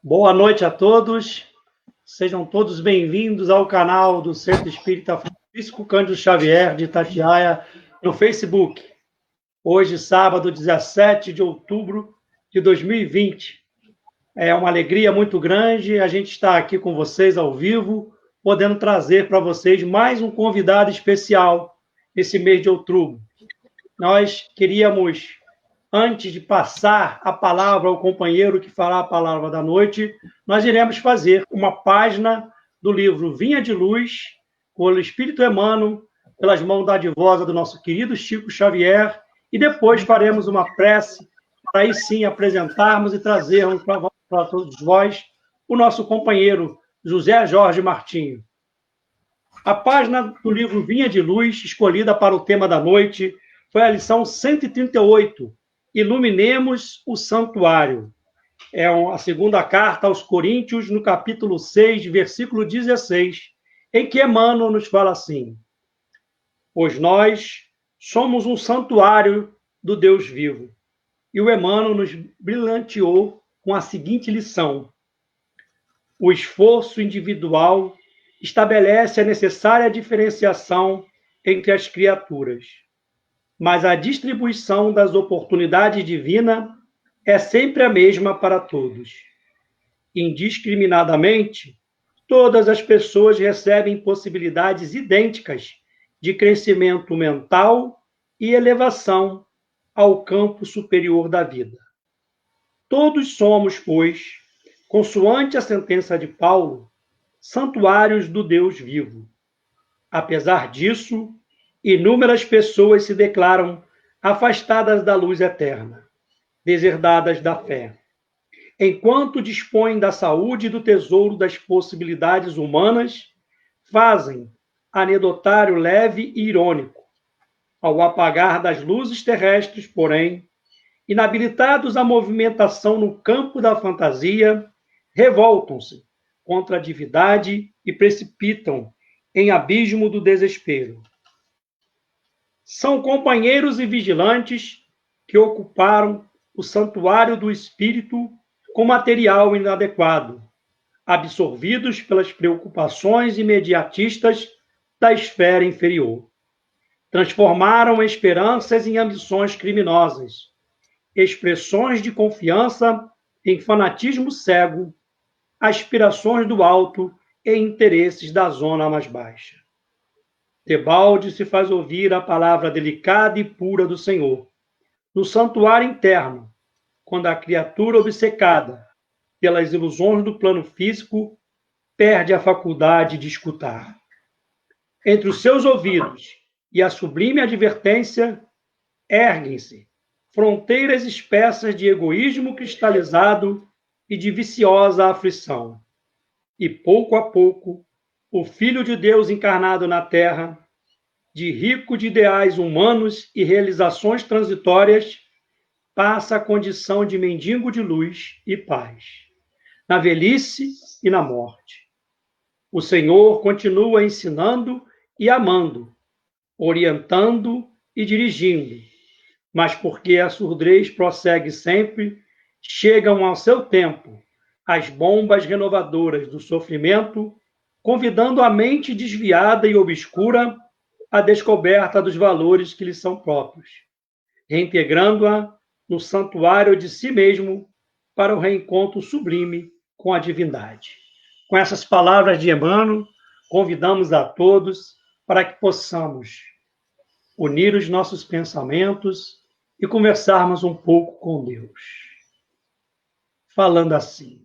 Boa noite a todos. Sejam todos bem-vindos ao canal do Centro Espírita Francisco Cândido Xavier de Itatiaia no Facebook. Hoje, sábado, 17 de outubro de 2020. É uma alegria muito grande a gente estar aqui com vocês ao vivo, podendo trazer para vocês mais um convidado especial nesse mês de outubro. Nós queríamos, antes de passar a palavra ao companheiro que fará a palavra da noite, nós iremos fazer uma página do livro Vinha de Luz, com o Espírito Emmanuel, pelas mãos dadivosa do nosso querido Chico Xavier, e depois faremos uma prece para aí sim apresentarmos e trazermos para todos vós o nosso companheiro José Jorge Martinho. A página do livro Vinha de Luz, escolhida para o tema da noite, foi a lição 138, Iluminemos o Santuário. É a segunda carta aos Coríntios, no capítulo 6, versículo 16, em que Emmanuel nos fala assim: pois nós somos um santuário do Deus vivo. E o Emmanuel nos brilhanteou com a seguinte lição: o esforço individual estabelece a necessária diferenciação entre as criaturas, mas a distribuição das oportunidades divinas é sempre a mesma para todos. Indiscriminadamente, todas as pessoas recebem possibilidades idênticas de crescimento mental e elevação ao campo superior da vida. Todos somos, pois, consoante a sentença de Paulo, santuários do Deus vivo. Apesar disso, inúmeras pessoas se declaram afastadas da luz eterna, deserdadas da fé, enquanto dispõem da saúde e do tesouro das possibilidades humanas, fazem anedotário leve e irônico. Ao apagar das luzes terrestres, porém, inabilitados à movimentação no campo da fantasia, revoltam-se contra a divindade e precipitam em abismo do desespero. São companheiros e vigilantes que ocuparam o santuário do espírito com material inadequado, absorvidos pelas preocupações imediatistas da esfera inferior. Transformaram esperanças em ambições criminosas, expressões de confiança em fanatismo cego, aspirações do alto e interesses da zona mais baixa. Debalde se faz ouvir a palavra delicada e pura do Senhor, no santuário interno, quando a criatura obcecada pelas ilusões do plano físico perde a faculdade de escutar. Entre os seus ouvidos e a sublime advertência, erguem-se fronteiras espessas de egoísmo cristalizado e de viciosa aflição. E pouco a pouco, o Filho de Deus encarnado na Terra, de rico de ideais humanos e realizações transitórias, passa a condição de mendigo de luz e paz, na velhice e na morte. O Senhor continua ensinando e amando, orientando e dirigindo, mas porque a surdez prossegue sempre, chegam ao seu tempo as bombas renovadoras do sofrimento, convidando a mente desviada e obscura à descoberta dos valores que lhe são próprios, reintegrando-a no santuário de si mesmo para o reencontro sublime com a divindade. Com essas palavras de Emmanuel, convidamos a todos para que possamos unir os nossos pensamentos e conversarmos um pouco com Deus. Falando assim: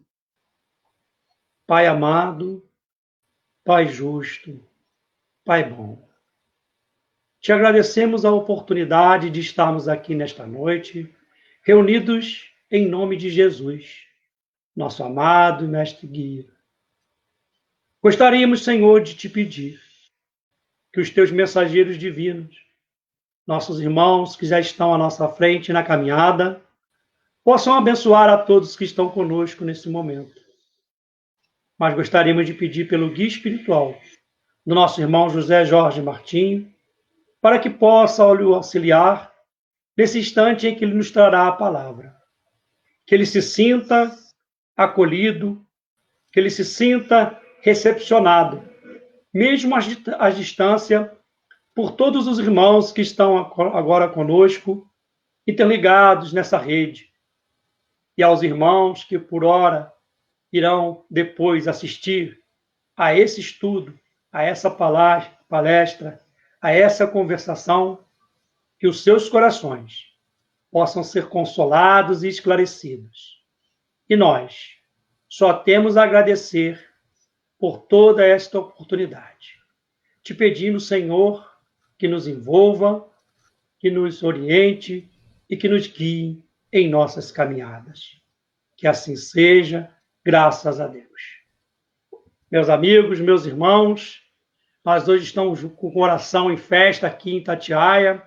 Pai amado, Pai justo, Pai bom, te agradecemos a oportunidade de estarmos aqui nesta noite, reunidos em nome de Jesus, nosso amado e mestre guia. Gostaríamos, Senhor, de te pedir que os teus mensageiros divinos, nossos irmãos que já estão à nossa frente na caminhada, possam abençoar a todos que estão conosco nesse momento. Mas gostaríamos de pedir pelo guia espiritual do nosso irmão José Jorge Martinho, para que possa o auxiliar nesse instante em que ele nos trará a palavra. Que ele se sinta acolhido, que ele se sinta recepcionado, mesmo à distância, por todos os irmãos que estão agora conosco, interligados nessa rede, e aos irmãos que, por hora, irão depois assistir a esse estudo, a essa palestra, a essa conversação, que os seus corações possam ser consolados e esclarecidos. E nós só temos a agradecer por toda esta oportunidade. Te pedindo, Senhor, que nos envolva, que nos oriente e que nos guie em nossas caminhadas. Que assim seja, graças a Deus. Meus amigos, meus irmãos, nós hoje estamos com o coração em festa aqui em Itatiaia.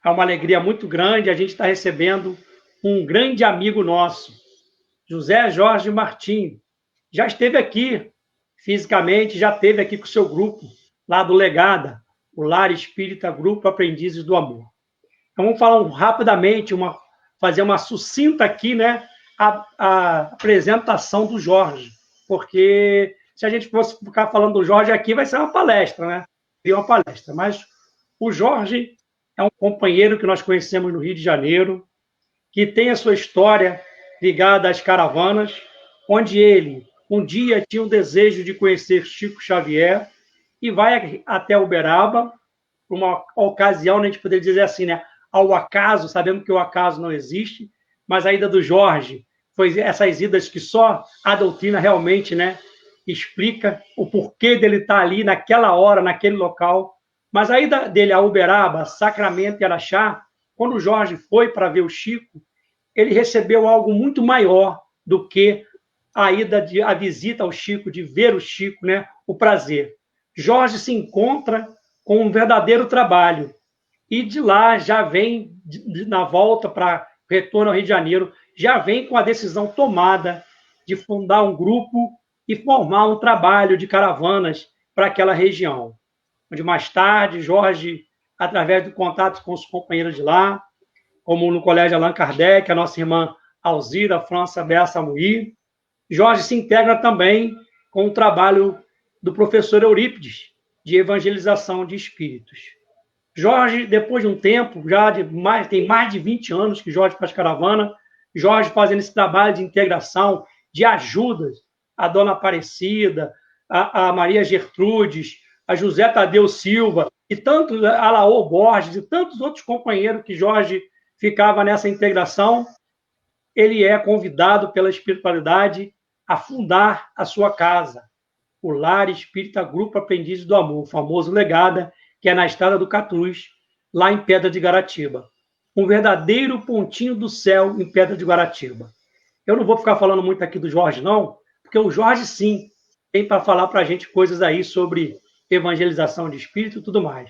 É uma alegria muito grande, a gente está recebendo um grande amigo nosso, José Jorge Martim. Já esteve aqui fisicamente, já esteve aqui com o seu grupo, lá do Legada, o Lar Espírita Grupo Aprendizes do Amor. Então, vamos falar rapidamente, fazer uma sucinta aqui, né, a apresentação do Jorge, porque se a gente fosse ficar falando do Jorge aqui, vai ser uma palestra, né? Seria uma palestra, mas o Jorge é um companheiro que nós conhecemos no Rio de Janeiro, que tem a sua história ligada às caravanas, onde ele um dia tinha o desejo de conhecer Chico Xavier e vai até Uberaba, por uma ocasião, né, a gente poderia dizer assim, né, ao acaso, sabemos que o acaso não existe, mas a ida do Jorge foi essas idas que só a doutrina realmente, né, explica o porquê dele estar ali naquela hora, naquele local. Mas a ida dele a Uberaba, Sacramento e Araxá, quando o Jorge foi para ver o Chico, ele recebeu algo muito maior do que a visita ao Chico, de ver o Chico, né, o prazer. Jorge se encontra com um verdadeiro trabalho, e de lá já vem, na volta para retorno ao Rio de Janeiro, já vem com a decisão tomada de fundar um grupo e formar um trabalho de caravanas para aquela região, onde mais tarde Jorge, através do contato com os companheiros de lá, como no Colégio Allan Kardec, a nossa irmã Alzira França Bessa Muí, Jorge se integra também com o trabalho do professor Eurípides, de evangelização de espíritos. Jorge, depois de um tempo, tem mais de 20 anos que Jorge faz caravana, Jorge fazendo esse trabalho de integração, de ajudas a Dona Aparecida, a Maria Gertrudes, a José Tadeu Silva, e tantos, a Laô Borges, e tantos outros companheiros que Jorge ficava nessa integração. Ele é convidado pela espiritualidade a fundar a sua casa, o Lar Espírita Grupo Aprendizes do Amor, o famoso Legada, que é na Estrada do Catruz, lá em Pedra de Guaratiba. Um verdadeiro pontinho do céu em Pedra de Guaratiba. Eu não vou ficar falando muito aqui do Jorge, não, porque o Jorge, sim, tem para falar para a gente coisas aí sobre evangelização de espírito e tudo mais.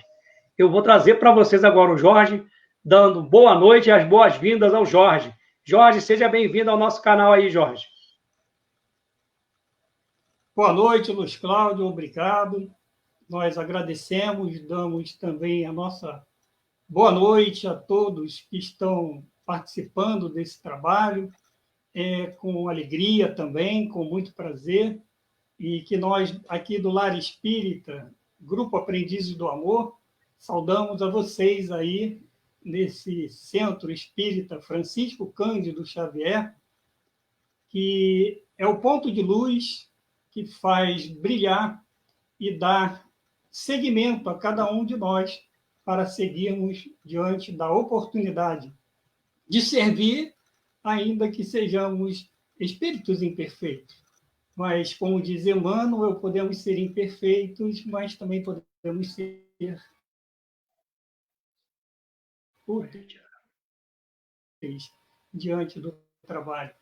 Eu vou trazer para vocês agora o Jorge, dando boa noite e as boas-vindas ao Jorge. Jorge, seja bem-vindo ao nosso canal aí, Jorge. Boa noite, Luiz Cláudio, obrigado. Nós agradecemos, damos também a nossa boa noite a todos que estão participando desse trabalho, com alegria também, com muito prazer, e que nós, aqui do Lar Espírita, Grupo Aprendizes do Amor, saudamos a vocês aí nesse Centro Espírita Francisco Cândido Xavier, que é o ponto de luz que faz brilhar e dar seguimento a cada um de nós para seguirmos diante da oportunidade de servir, ainda que sejamos espíritos imperfeitos. Mas, como diz Emmanuel, podemos ser imperfeitos, mas também podemos ser úteis diante do trabalho.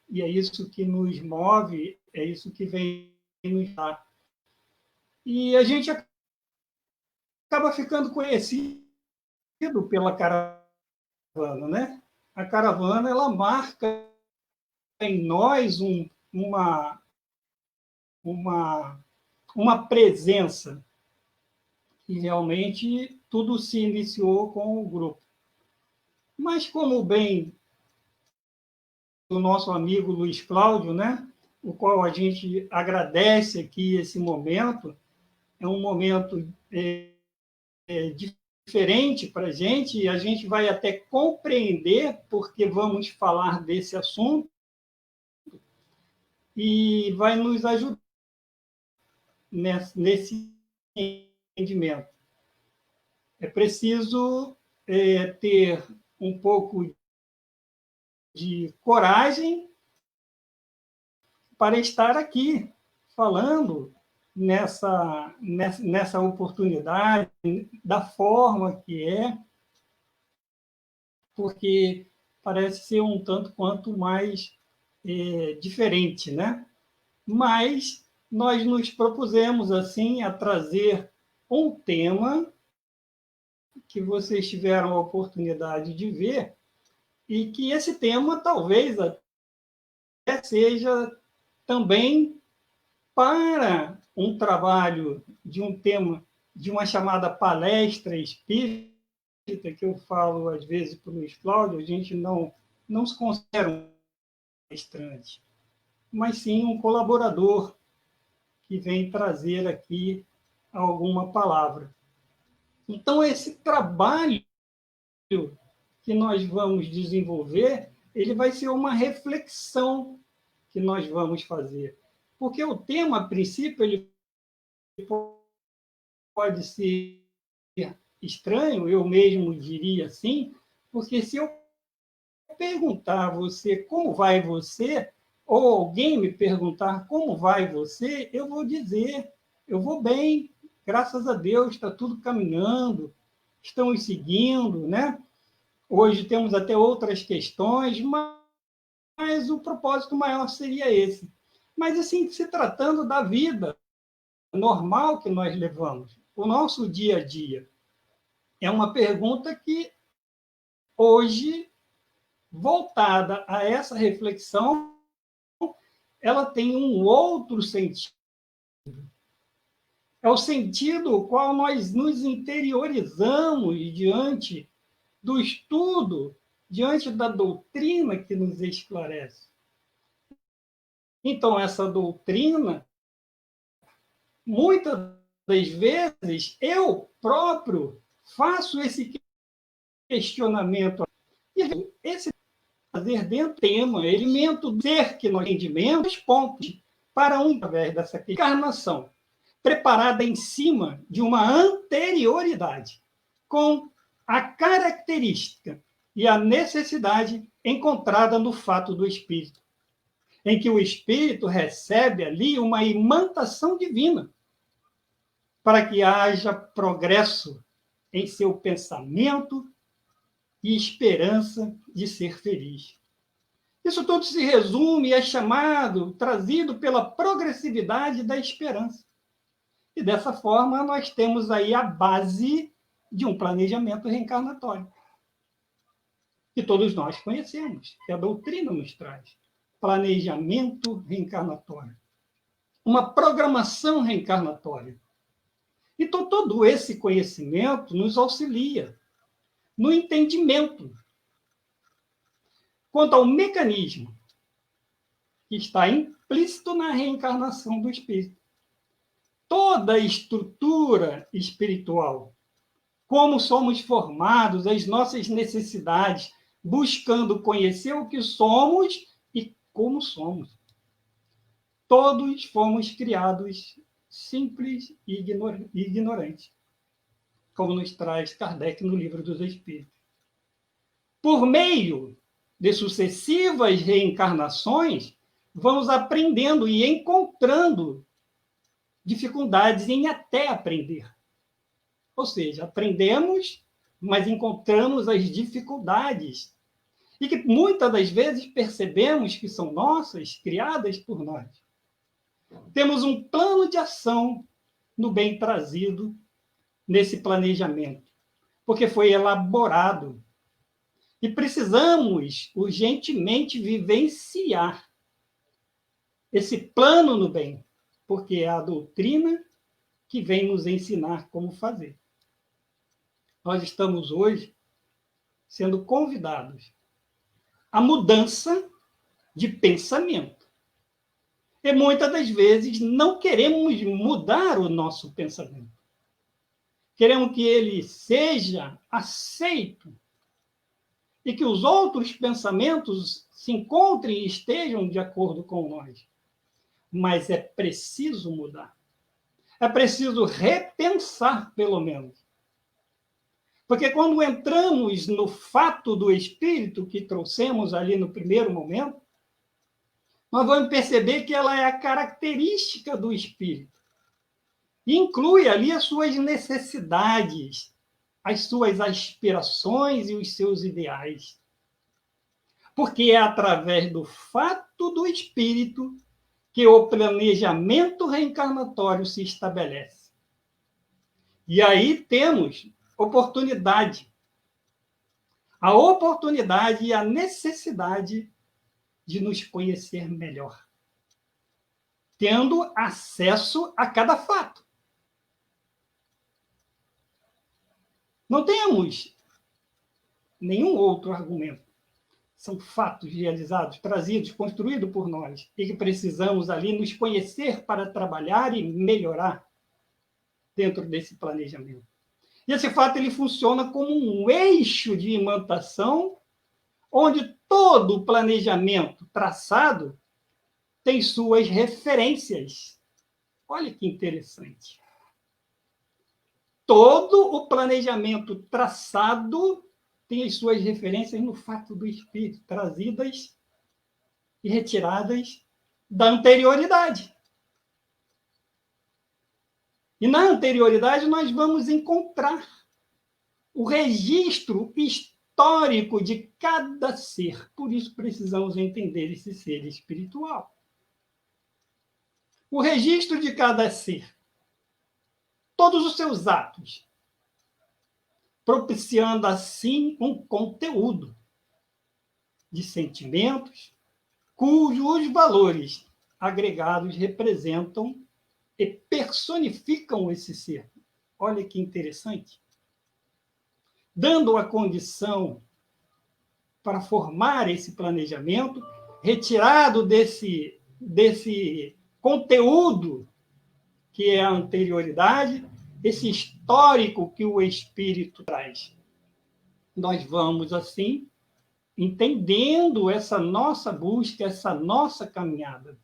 E é isso que nos move, é isso que vem nos dar. E a gente acaba ficando conhecido pela caravana, né? A caravana, ela marca em nós uma presença. E realmente tudo se iniciou com o grupo. Mas como bem do nosso amigo Luiz Cláudio, né? o qual a gente agradece aqui esse momento. É um momento diferente para a gente vai até compreender porque vamos falar desse assunto e vai nos ajudar nesse entendimento. É preciso ter um pouco de coragem para estar aqui falando nessa oportunidade, da forma que é, porque parece ser um tanto quanto mais diferente, né? Mas nós nos propusemos, assim, a trazer um tema que vocês tiveram a oportunidade de ver e que esse tema talvez até seja também para um trabalho de um tema, de uma chamada palestra espírita, que eu falo às vezes para o Luiz Cláudio, a gente não se considera um palestrante, mas sim um colaborador que vem trazer aqui alguma palavra. Então, esse trabalho que nós vamos desenvolver, ele vai ser uma reflexão que nós vamos fazer. Porque o tema, a princípio, ele pode ser estranho, eu mesmo diria assim, porque se eu perguntar a você como vai você, ou alguém me perguntar como vai você, eu vou dizer, eu vou bem, graças a Deus, está tudo caminhando, estamos seguindo, né? Hoje temos até outras questões, mas o propósito maior seria esse. Mas, assim, se tratando da vida normal que nós levamos, o nosso dia a dia, é uma pergunta que, hoje, voltada a essa reflexão, ela tem um outro sentido. É o sentido o qual nós nos interiorizamos diante do estudo, diante da doutrina que nos esclarece. Então, essa doutrina, muitas das vezes, eu próprio faço esse questionamento. E esse fazer dentro do tema, elemento do ser que nós entendemos, pontos para através dessa encarnação, preparada em cima de uma anterioridade, com a característica e a necessidade encontrada no fato do espírito, em que o espírito recebe ali uma imantação divina, para que haja progresso em seu pensamento e esperança de ser feliz. Isso tudo se resume e é chamado, trazido pela progressividade da esperança. E dessa forma nós temos aí a base de um planejamento reencarnatório, que todos nós conhecemos, que a doutrina nos traz. Planejamento reencarnatório. Uma programação reencarnatória. Então, todo esse conhecimento nos auxilia no entendimento quanto ao mecanismo que está implícito na reencarnação do espírito. Toda a estrutura espiritual, como somos formados, as nossas necessidades, buscando conhecer o que somos e como somos. Todos fomos criados simples e ignorantes, como nos traz Kardec no Livro dos Espíritos. Por meio de sucessivas reencarnações, vamos aprendendo e encontrando dificuldades em até aprender. Ou seja, aprendemos, mas encontramos as dificuldades. E que muitas das vezes percebemos que são nossas, criadas por nós. Temos um plano de ação no bem trazido nesse planejamento, porque foi elaborado. E precisamos urgentemente vivenciar esse plano no bem, porque é a doutrina que vem nos ensinar como fazer. Nós estamos hoje sendo convidados à mudança de pensamento. E muitas das vezes não queremos mudar o nosso pensamento. Queremos que ele seja aceito e que os outros pensamentos se encontrem e estejam de acordo com nós. Mas é preciso mudar. É preciso repensar, pelo menos. Porque quando entramos no fato do espírito que trouxemos ali no primeiro momento, nós vamos perceber que ela é a característica do espírito. E inclui ali as suas necessidades, as suas aspirações e os seus ideais. Porque é através do fato do espírito que o planejamento reencarnatório se estabelece. E aí temos oportunidade. A oportunidade e a necessidade de nos conhecer melhor, tendo acesso a cada fato. Não temos nenhum outro argumento. São fatos realizados, trazidos, construídos por nós, e que precisamos ali nos conhecer para trabalhar e melhorar dentro desse planejamento. E esse fato ele funciona como um eixo de imantação, onde todo o planejamento traçado tem suas referências. Olha que interessante. Todo o planejamento traçado tem as suas referências no fato do espírito, trazidas e retiradas da anterioridade. E na anterioridade nós vamos encontrar o registro histórico de cada ser. Por isso precisamos entender esse ser espiritual. O registro de cada ser, todos os seus atos, propiciando assim um conteúdo de sentimentos cujos valores agregados representam e personificam esse ser. Olha que interessante. Dando a condição para formar esse planejamento, retirado desse conteúdo que é a anterioridade, esse histórico que o espírito traz. Nós vamos, assim, entendendo essa nossa busca, essa nossa caminhada.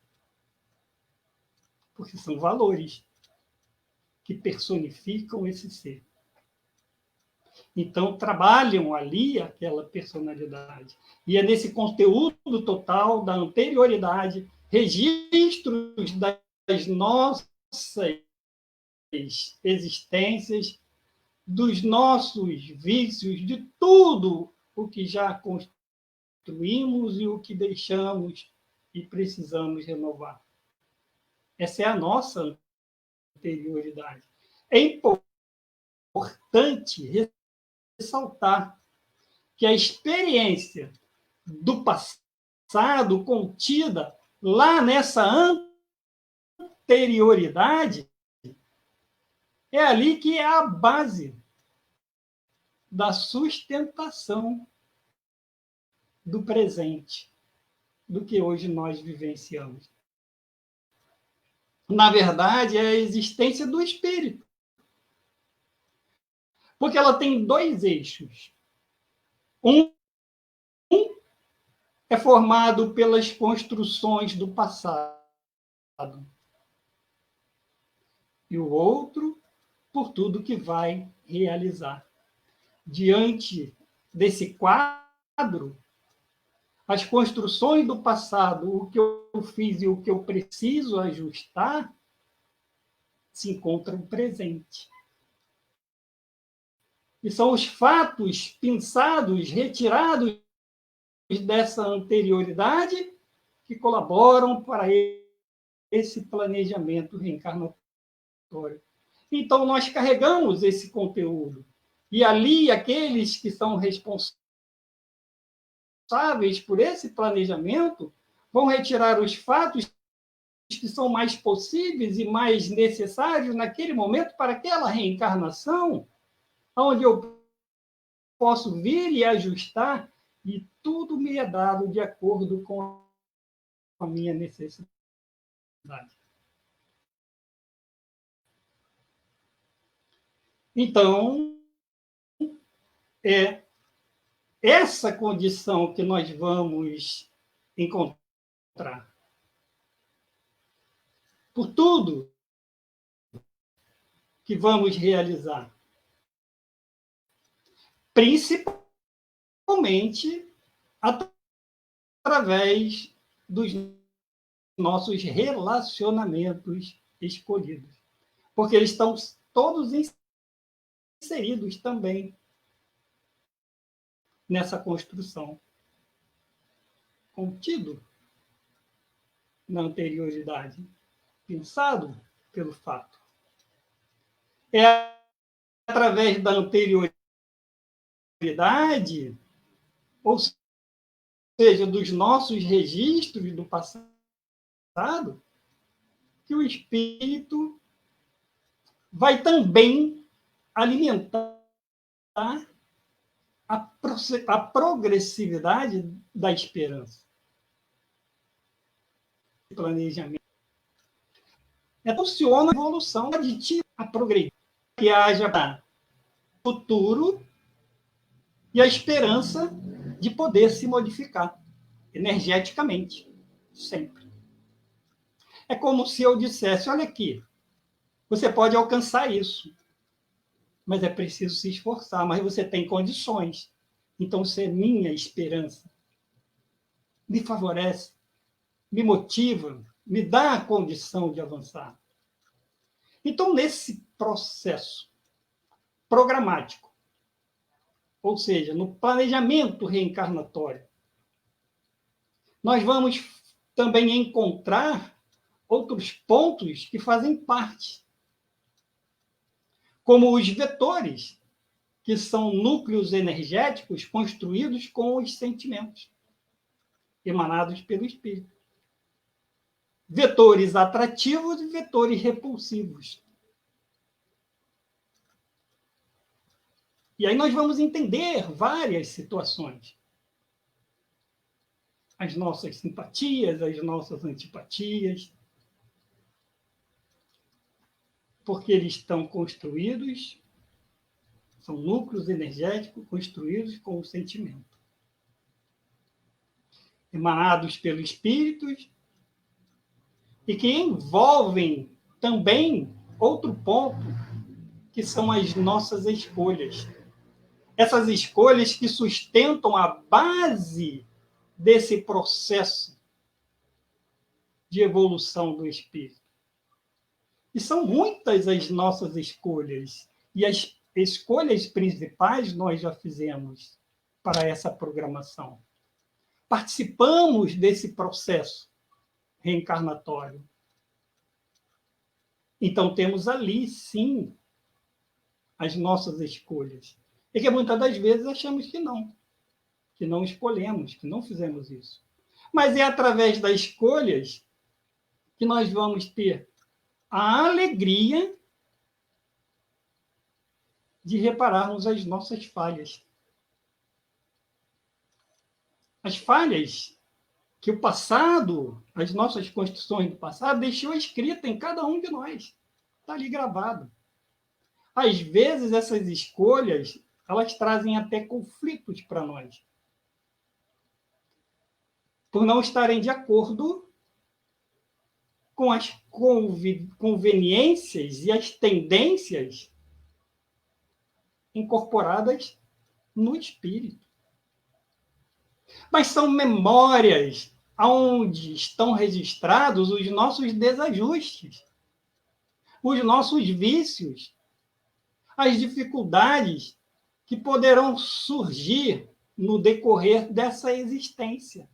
Porque são valores que personificam esse ser. Então, trabalham ali aquela personalidade. E é nesse conteúdo total da anterioridade, registros das nossas existências, dos nossos vícios, de tudo o que já construímos e o que deixamos e precisamos renovar. Essa é a nossa anterioridade. É importante ressaltar que a experiência do passado contida lá nessa anterioridade é ali que é a base da sustentação do presente, do que hoje nós vivenciamos. Na verdade, é a existência do espírito. Porque ela tem dois eixos. Um é formado pelas construções do passado. E o outro, por tudo que vai realizar. Diante desse quadro, as construções do passado, o que eu fiz e o que eu preciso ajustar, se encontram presente. E são os fatos pensados, retirados dessa anterioridade, que colaboram para esse planejamento reencarnatório. Então, nós carregamos esse conteúdo. E ali, aqueles que são responsáveis por esse planejamento vão retirar os fatos que são mais possíveis e mais necessários naquele momento para aquela reencarnação, onde eu posso vir e ajustar, e tudo me é dado de acordo com a minha necessidade. Então, é essa condição que nós vamos encontrar. Por tudo que vamos realizar. Principalmente através dos nossos relacionamentos escolhidos. Porque eles estão todos inseridos também nessa construção. Contido na anterioridade, pensado pelo fato. É através da anterioridade, ou seja, dos nossos registros do passado, que o espírito vai também alimentar a progressividade da esperança. Planejamento. Funciona a evolução aditiva a progredir. Que haja futuro e a esperança de poder se modificar energeticamente, sempre. É como se eu dissesse, olha aqui, você pode alcançar isso, mas é preciso se esforçar, mas você tem condições. Então, isso é minha esperança. Me favorece, me motiva, me dá a condição de avançar. Então, nesse processo programático, ou seja, no planejamento reencarnatório, nós vamos também encontrar outros pontos que fazem parte, como os vetores, que são núcleos energéticos construídos com os sentimentos, emanados pelo espírito. Vetores atrativos e vetores repulsivos. E aí nós vamos entender várias situações. As nossas simpatias, as nossas antipatias. Porque eles estão construídos, são núcleos energéticos construídos com o sentimento. Emanados pelo espírito e que envolvem também outro ponto, que são as nossas escolhas. Essas escolhas que sustentam a base desse processo de evolução do espírito. E são muitas as nossas escolhas. E as escolhas principais nós já fizemos para essa programação. Participamos desse processo reencarnatório. Então, temos ali, sim, as nossas escolhas. E que muitas das vezes achamos que não escolhemos, que não fizemos isso. Mas é através das escolhas que nós vamos ter a alegria de repararmos as nossas falhas. As falhas que o passado, as nossas construções do passado, deixou escrita em cada um de nós. Está ali gravado. Às vezes, essas escolhas, elas trazem até conflitos para nós. Por não estarem de acordo com as conveniências e as tendências incorporadas no espírito. Mas são memórias onde estão registrados os nossos desajustes, os nossos vícios, as dificuldades que poderão surgir no decorrer dessa existência.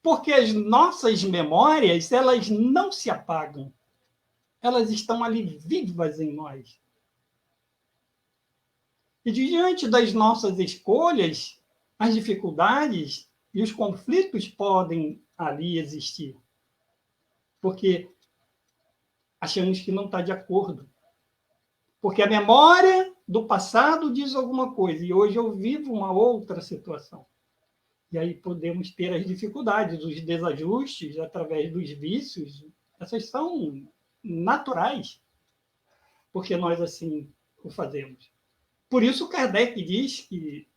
Porque as nossas memórias, elas não se apagam. Elas estão ali vivas em nós. E diante das nossas escolhas, as dificuldades e os conflitos podem ali existir. Porque achamos que não está de acordo. Porque a memória do passado diz alguma coisa, e hoje eu vivo uma outra situação. E aí podemos ter as dificuldades, os desajustes através dos vícios. Essas são naturais, porque nós assim o fazemos. Por isso, Kardec diz que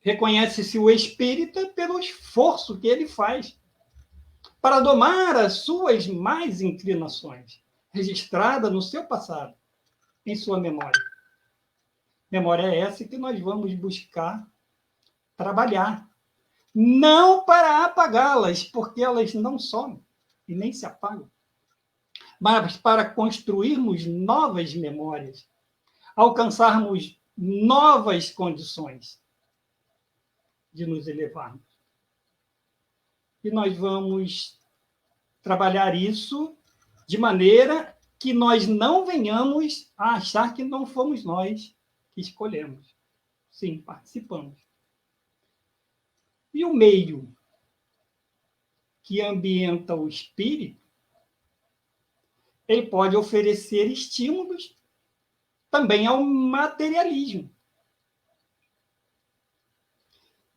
reconhece-se o espírita pelo esforço que ele faz para domar as suas más inclinações, registrada no seu passado, em sua memória. Memória é essa que nós vamos buscar trabalhar. Não para apagá-las, porque elas não somem e nem se apagam, mas para construirmos novas memórias, alcançarmos novas condições de nos elevarmos. E nós vamos trabalhar isso de maneira que nós não venhamos a achar que não fomos nós que escolhemos. Sim, participamos. E o meio que ambienta o espírito, ele pode oferecer estímulos também ao materialismo,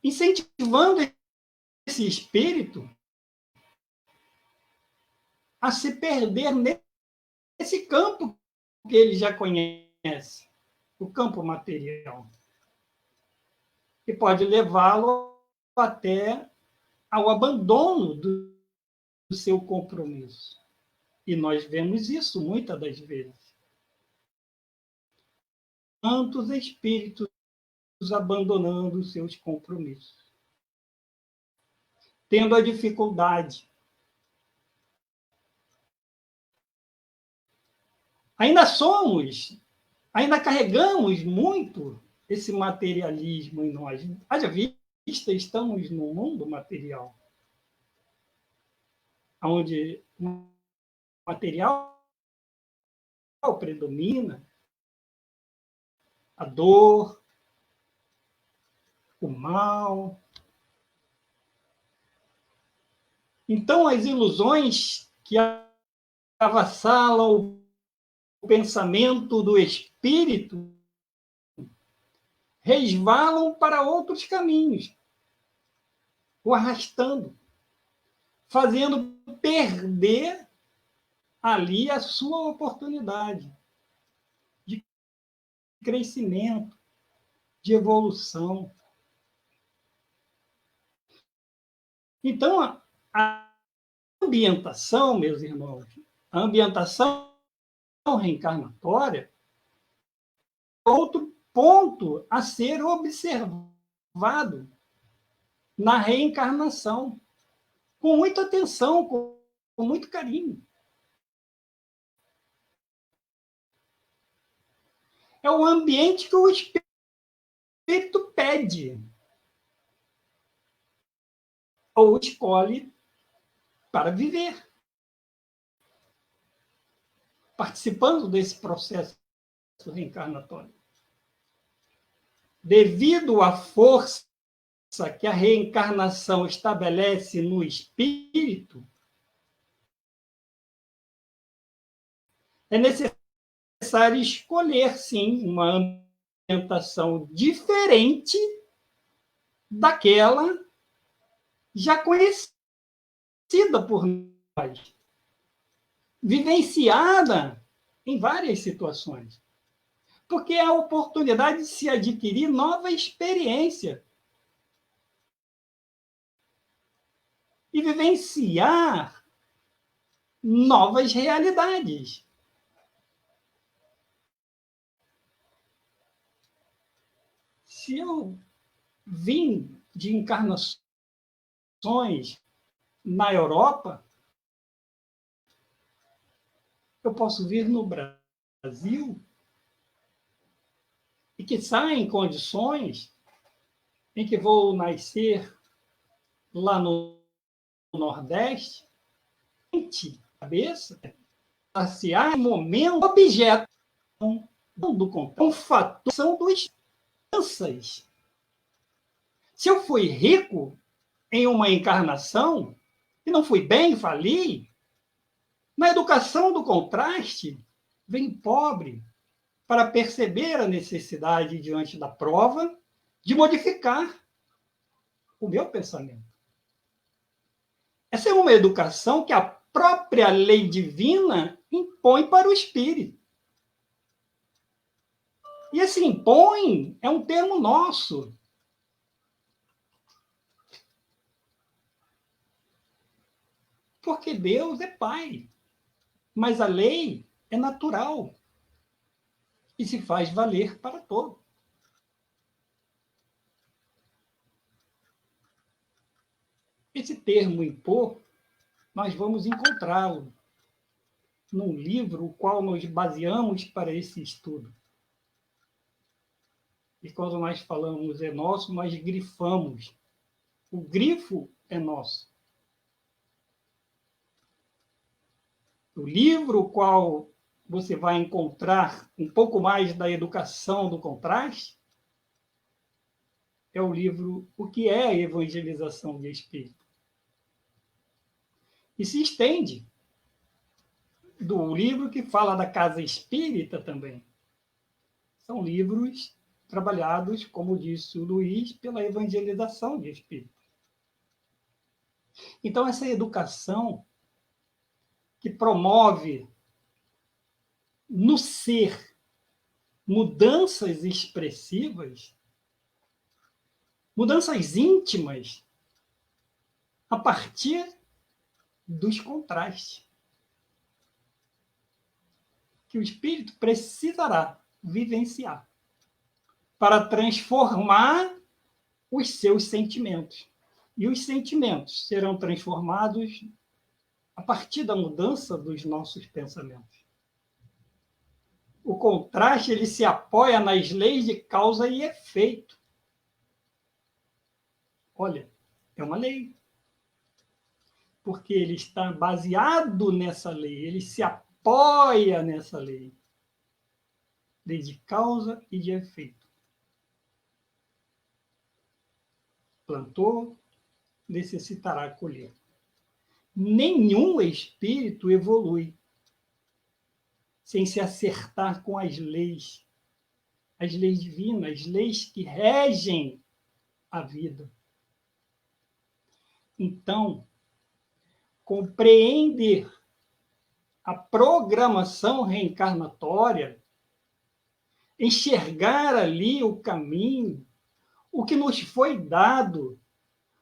incentivando esse espírito a se perder nesse campo que ele já conhece, o campo material, e pode levá-lo até ao abandono do seu compromisso. E nós vemos isso muitas das vezes. Quantos espíritos abandonando os seus compromissos, tendo a dificuldade. Ainda carregamos muito esse materialismo em nós. Haja vista, estamos no mundo material, onde o material predomina, a dor, o mal. Então, as ilusões que avassalam o pensamento do espírito resvalam para outros caminhos, o arrastando, fazendo perder ali a sua oportunidade de crescimento, de evolução. Então, a ambientação, meus irmãos, a ambientação reencarnatória, outro ponto a ser observado na reencarnação, com muita atenção, com muito carinho. É o ambiente que o espírito pede ou escolhe para viver, participando desse processo reencarnatório. Devido à força que a reencarnação estabelece no espírito, é necessário escolher, sim, uma ambientação diferente daquela já conhecida por nós, vivenciada em várias situações, porque é a oportunidade de se adquirir nova experiência e vivenciar novas realidades. Se eu vim de encarnações na Europa, eu posso vir no Brasil e que saia em condições em que vou nascer lá no Nordeste, cabeça, saciar momento, objeto do contato, um fator são duas crianças. Se eu fui rico em uma encarnação e não fui bem, fali, na educação do contraste, vem pobre para perceber a necessidade diante da prova de modificar o meu pensamento. Essa é uma educação que a própria lei divina impõe para o espírito. E esse impõe é um termo nosso. Porque Deus é Pai. Mas a lei é natural e se faz valer para todos. Esse termo impor, nós vamos encontrá-lo num livro o qual nós baseamos para esse estudo. E quando nós falamos é nosso, nós grifamos. O grifo é nosso. O livro o qual você vai encontrar um pouco mais da educação do contraste é o livro O que é a Evangelização de Espírito. E se estende do livro que fala da casa espírita também. São livros trabalhados, como disse o Luiz, pela evangelização de espírito. Então, essa educação que promove no ser mudanças expressivas, mudanças íntimas, a partir dos contrastes, que o espírito precisará vivenciar para transformar os seus sentimentos. E os sentimentos serão transformados a partir da mudança dos nossos pensamentos. O contraste ele se apoia nas leis de causa e efeito. Olha, é uma lei. Porque ele está baseado nessa lei, ele se apoia nessa lei. Lei de causa e de efeito. Plantou, necessitará colher. Nenhum espírito evolui sem se acertar com as leis divinas, as leis que regem a vida. Então, compreender a programação reencarnatória, enxergar ali o caminho, o que nos foi dado,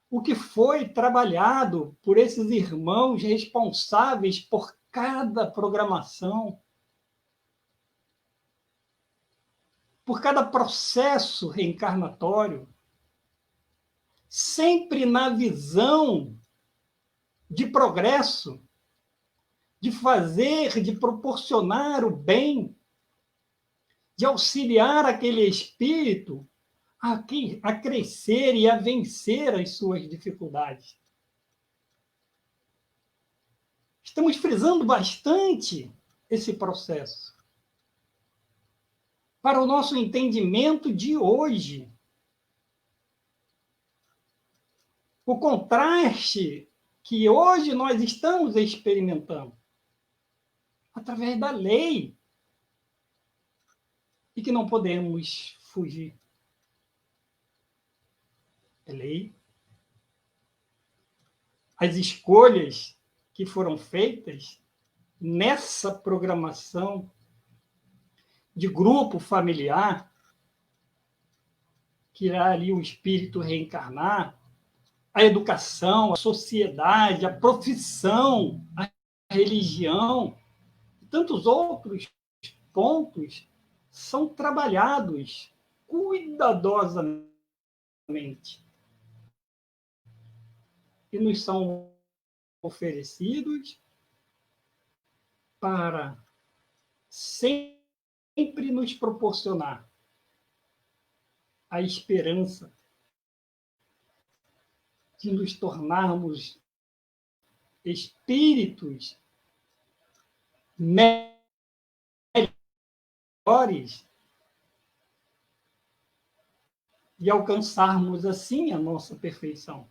o que foi trabalhado por esses irmãos responsáveis por cada programação, por cada processo reencarnatório, sempre na visão de progresso, de fazer, de proporcionar o bem, de auxiliar aquele espírito a crescer e a vencer as suas dificuldades. Estamos frisando bastante esse processo. Para o nosso entendimento de hoje. O contraste que hoje nós estamos experimentando através da lei e que não podemos fugir. É lei. As escolhas que foram feitas nessa programação de grupo familiar, que irá ali o espírito reencarnar, a educação, a sociedade, a profissão, a religião, e tantos outros pontos são trabalhados cuidadosamente e nos são oferecidos para sempre nos proporcionar a esperança de nos tornarmos espíritos melhores e alcançarmos assim a nossa perfeição.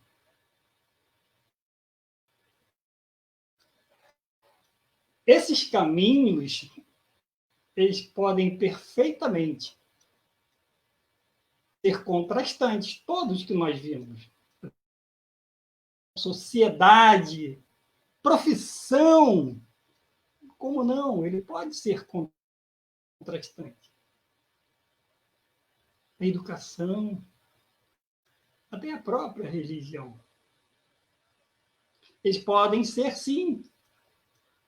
Esses caminhos, eles podem perfeitamente ser contrastantes, todos que nós vimos. sociedade, profissão. Como não? Ele pode ser contrastante. A educação, até a própria religião. Eles podem ser, sim,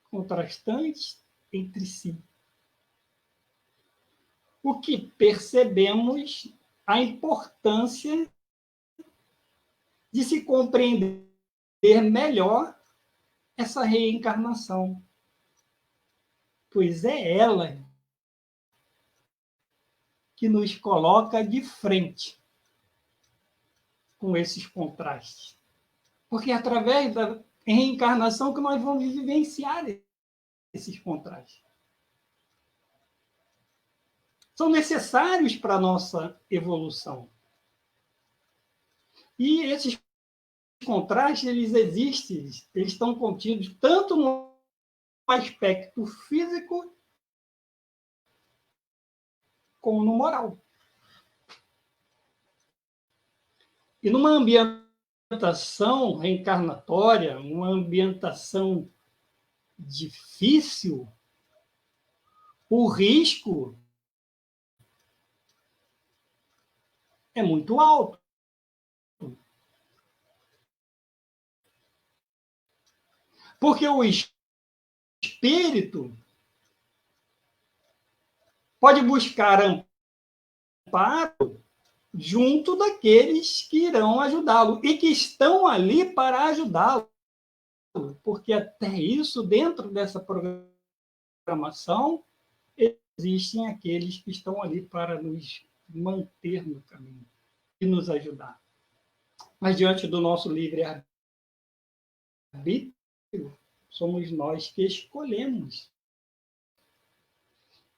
contrastantes entre si. O que percebemos a importância de se compreender melhor essa reencarnação, pois é ela que nos coloca de frente com esses contrastes. Porque é através da reencarnação que nós vamos vivenciar esses contrastes. São necessários para a nossa evolução. E esses contrastes, eles existem, eles estão contidos tanto no aspecto físico como no moral. E numa ambientação reencarnatória, uma ambientação difícil, o risco é muito alto. Porque o espírito pode buscar amparo junto daqueles que irão ajudá-lo e que estão ali para ajudá-lo. Porque até isso, dentro dessa programação, existem aqueles que estão ali para nos manter no caminho e nos ajudar. Mas diante do nosso livre-arbítrio, somos nós que escolhemos.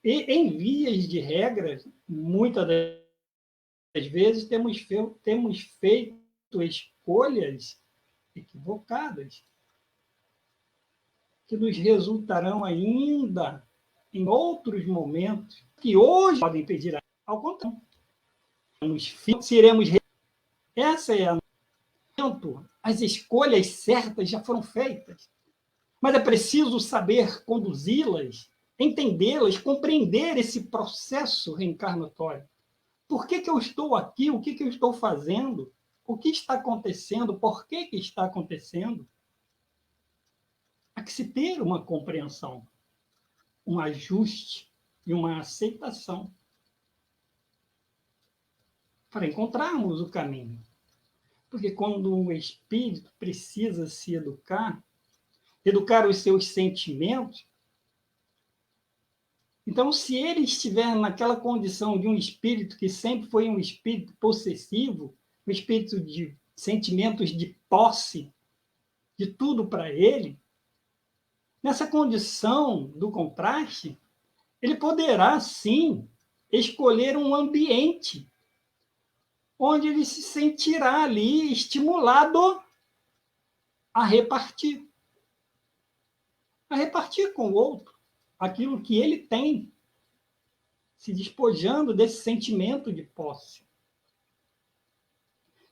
E, em vias de regra, muitas das vezes temos feito escolhas equivocadas, que nos resultarão ainda em outros momentos, que hoje podem pedir ao contrário. Essa é a as escolhas certas já foram feitas, mas é preciso saber conduzi-las, entendê-las, compreender esse processo reencarnatório. Por que eu estou aqui? O que eu estou fazendo? O que está acontecendo? Por que está acontecendo? Há que se ter uma compreensão, um ajuste e uma aceitação para encontrarmos o caminho. Porque quando o espírito precisa se educar os seus sentimentos, então, se ele estiver naquela condição de um espírito que sempre foi um espírito possessivo, um espírito de sentimentos de posse, de tudo para ele, nessa condição do contraste, ele poderá, sim, escolher um ambiente onde ele se sentirá ali estimulado a repartir com o outro aquilo que ele tem, se despojando desse sentimento de posse.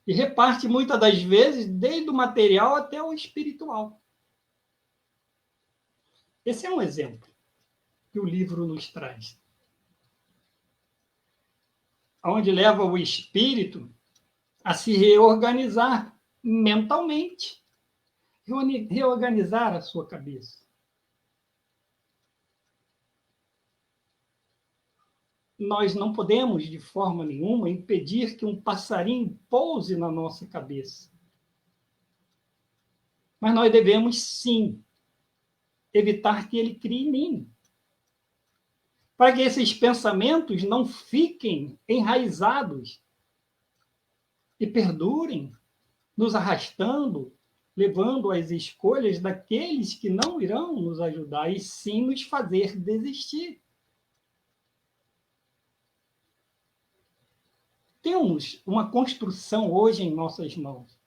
E reparte muitas das vezes desde o material até o espiritual. Esse é um exemplo que o livro nos traz. Onde leva o espírito a se reorganizar mentalmente, reorganizar a sua cabeça. Nós não podemos, de forma nenhuma, impedir que um passarinho pouse na nossa cabeça. Mas nós devemos, sim, evitar que ele crie ninho. Para que esses pensamentos não fiquem enraizados e perdurem, nos arrastando, levando às escolhas daqueles que não irão nos ajudar, e sim nos fazer desistir. Temos uma construção hoje em nossas mãos,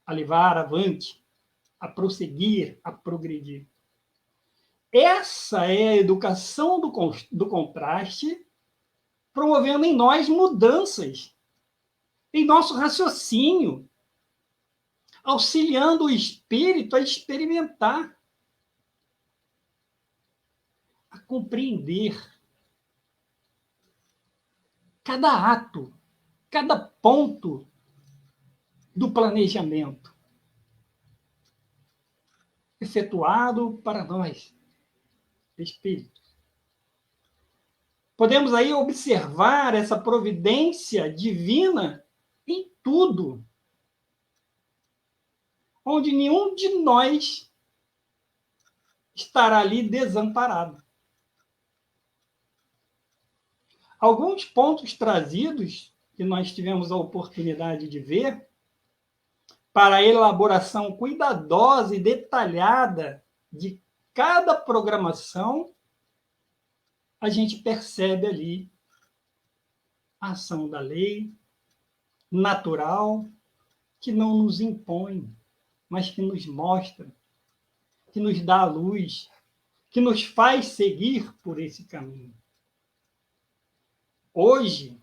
a levar avante, a prosseguir, a progredir. Essa é a educação do contraste, promovendo em nós mudanças, em nosso raciocínio, auxiliando o espírito a experimentar, a compreender cada ato, cada ponto do planejamento efetuado para nós, espíritos. Podemos aí observar essa providência divina em tudo, onde nenhum de nós estará ali desamparado. Alguns pontos trazidos, que nós tivemos a oportunidade de ver, para a elaboração cuidadosa e detalhada de cada programação, a gente percebe ali a ação da lei natural, que não nos impõe, mas que nos mostra, que nos dá a luz, que nos faz seguir por esse caminho. Hoje,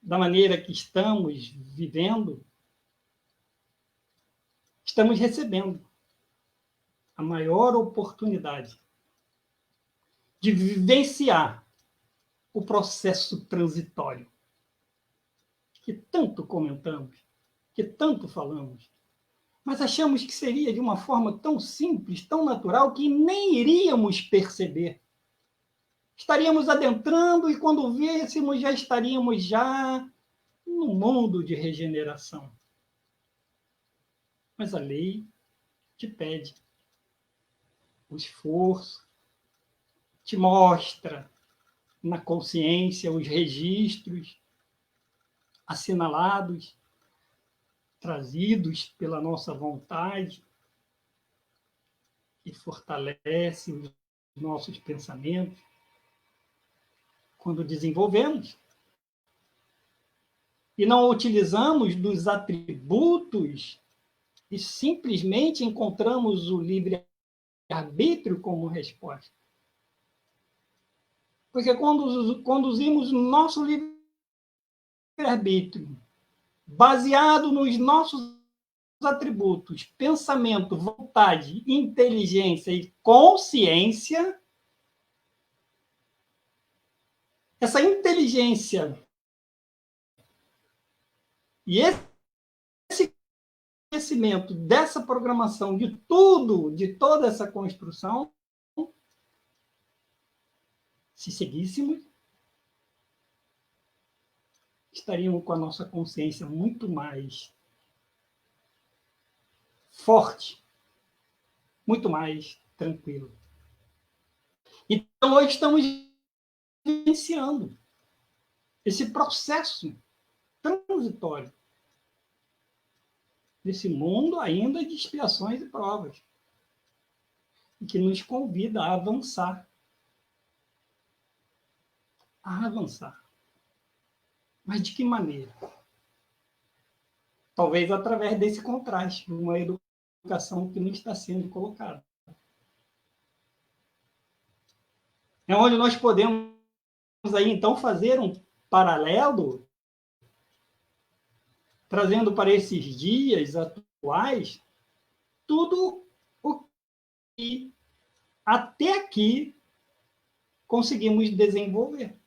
da maneira que estamos vivendo, estamos recebendo a maior oportunidade de vivenciar o processo transitório que tanto comentamos, que tanto falamos, mas achamos que seria de uma forma tão simples, tão natural, que nem iríamos perceber. Estaríamos adentrando e, quando vêssemos, já estaríamos no mundo de regeneração. Mas a lei te pede o esforço, te mostra na consciência os registros assinalados, trazidos pela nossa vontade, que fortalece os nossos pensamentos. Quando desenvolvemos e não utilizamos dos atributos e simplesmente encontramos o livre-arbítrio como resposta. Porque quando conduzimos o nosso livre-arbítrio baseado nos nossos atributos, pensamento, vontade, inteligência e consciência, essa inteligência e esse conhecimento dessa programação, de tudo, de toda essa construção, se seguíssemos, estaríamos com a nossa consciência muito mais forte, muito mais tranquila. Então, hoje estamos vivenciando esse processo transitório desse mundo ainda de expiações e provas, e que nos convida a avançar. A avançar. Mas de que maneira? Talvez através desse contraste, de uma educação que não está sendo colocada. É onde nós podemos aí, então, fazer um paralelo, trazendo para esses dias atuais tudo o que até aqui conseguimos desenvolver.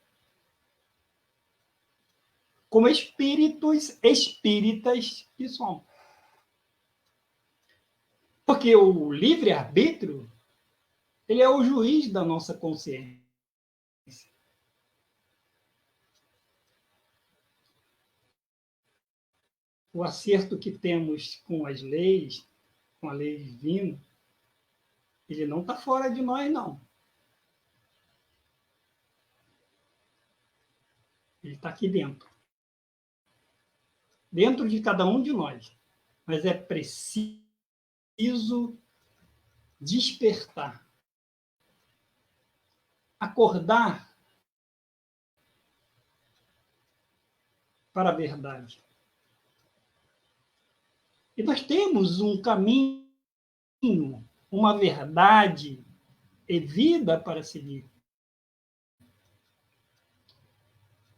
Como espíritos espíritas que somos. Porque o livre-arbítrio, ele é o juiz da nossa consciência. O acerto que temos com as leis, com a lei divina, ele não está fora de nós, não. Ele está aqui dentro. Dentro de cada um de nós. Mas é preciso despertar. Acordar para a verdade. E nós temos um caminho, uma verdade e vida para seguir.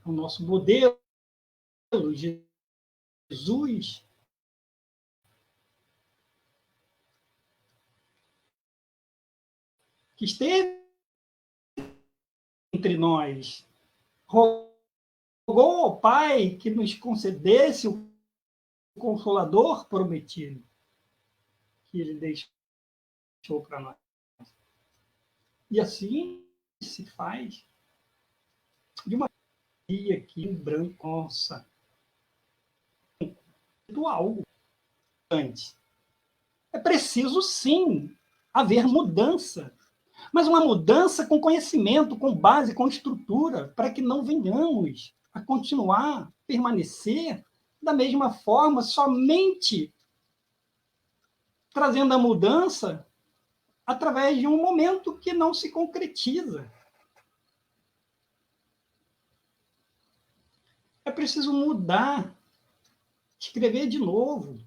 O nosso modelo, Jesus, que esteve entre nós, rogou ao Pai que nos concedesse o Consolador prometido que ele deixou para nós. E assim se faz de uma dia aqui em branco, nossa, do algo antes. É preciso, sim, haver mudança, mas uma mudança com conhecimento, com base, com estrutura, para que não venhamos a continuar, permanecer da mesma forma, somente trazendo a mudança através de um momento que não se concretiza. É preciso mudar, escrever de novo.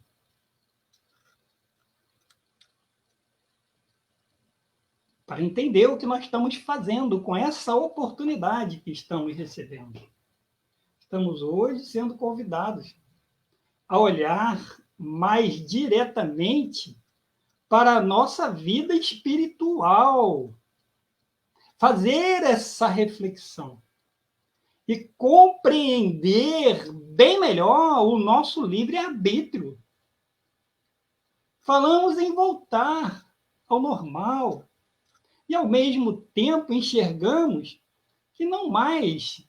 Para entender o que nós estamos fazendo com essa oportunidade que estamos recebendo. Estamos hoje sendo convidados a olhar mais diretamente para a nossa vida espiritual, fazer essa reflexão e compreender bem melhor o nosso livre-arbítrio. Falamos em voltar ao normal e, ao mesmo tempo, enxergamos que não mais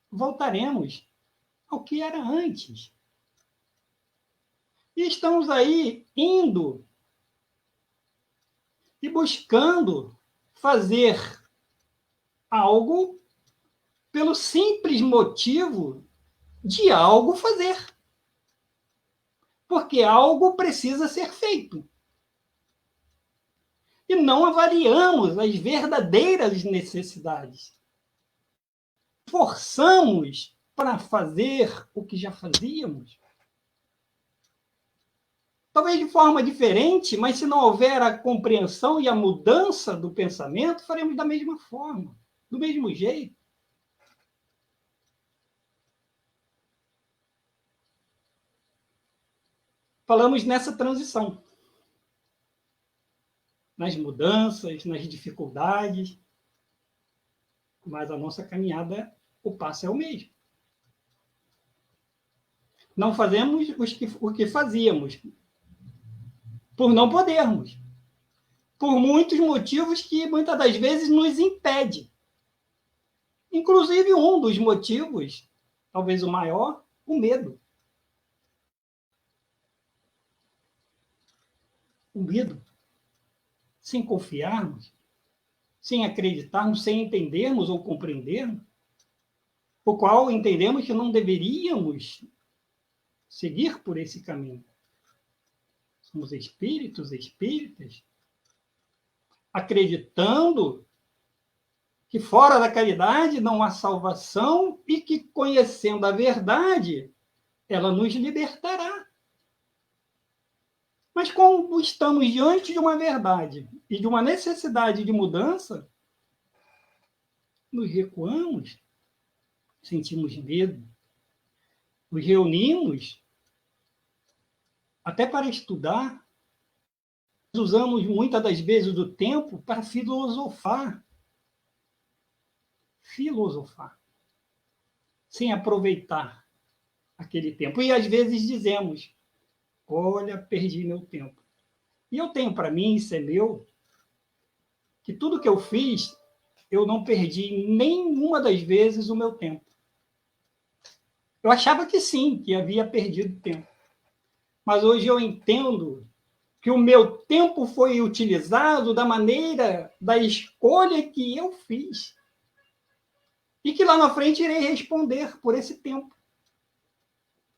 voltaremos ao que era antes. E estamos aí indo e buscando fazer algo pelo simples motivo de algo fazer. Porque algo precisa ser feito. E não avaliamos as verdadeiras necessidades. Forçamos para fazer o que já fazíamos. Talvez de forma diferente, mas se não houver a compreensão e a mudança do pensamento, faremos da mesma forma, do mesmo jeito. Falamos nessa transição, nas mudanças, nas dificuldades, mas a nossa caminhada, o passo é o mesmo. Não fazemos o que fazíamos, por não podermos, por muitos motivos que muitas das vezes nos impede. Inclusive um dos motivos, talvez o maior, o medo. O medo. Sem confiarmos, sem acreditarmos, sem entendermos ou compreendermos, o qual entendemos que não deveríamos seguir por esse caminho. Somos espíritos, espíritas, acreditando que fora da caridade não há salvação e que, conhecendo a verdade, ela nos libertará. Mas como estamos diante de uma verdade e de uma necessidade de mudança, nos recuamos, sentimos medo, nos reunimos até para estudar, usamos muitas das vezes o tempo para filosofar, sem aproveitar aquele tempo. E às vezes dizemos, olha, perdi meu tempo. E eu tenho para mim, isso é meu, que tudo que eu fiz, eu não perdi nenhuma das vezes o meu tempo. Eu achava que sim, que havia perdido tempo. Mas hoje eu entendo que o meu tempo foi utilizado da maneira, da escolha que eu fiz. E que lá na frente irei responder por esse tempo.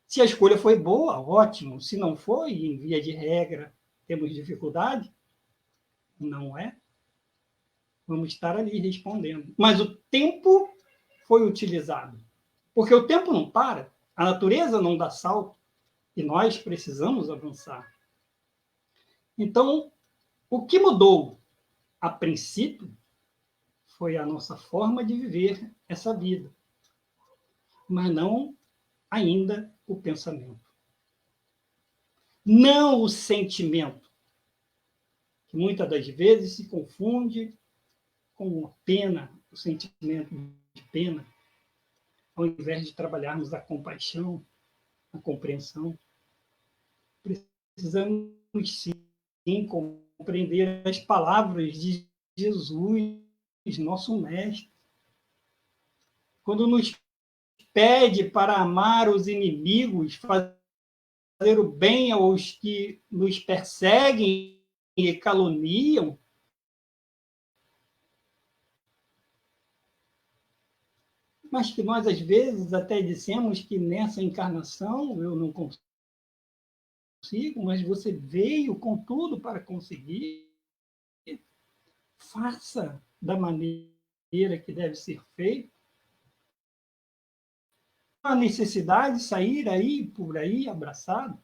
Se a escolha foi boa, ótimo. Se não foi, em via de regra, temos dificuldade, não é? Vamos estar ali respondendo. Mas o tempo foi utilizado. Porque o tempo não para, a natureza não dá salto, e nós precisamos avançar. Então, o que mudou, a princípio, foi a nossa forma de viver essa vida, mas não ainda o pensamento. Não o sentimento, que muitas das vezes se confunde com pena, o sentimento de pena, ao invés de trabalharmos a compaixão, a compreensão. Precisamos, sim, compreender as palavras de Jesus, nosso Mestre, quando nos pede para amar os inimigos, fazer o bem aos que nos perseguem e caluniam, mas que nós, às vezes, até dissemos que nessa encarnação eu não consigo, mas você veio com tudo para conseguir. Faça da maneira que deve ser feito. A necessidade de sair aí, por aí, abraçado.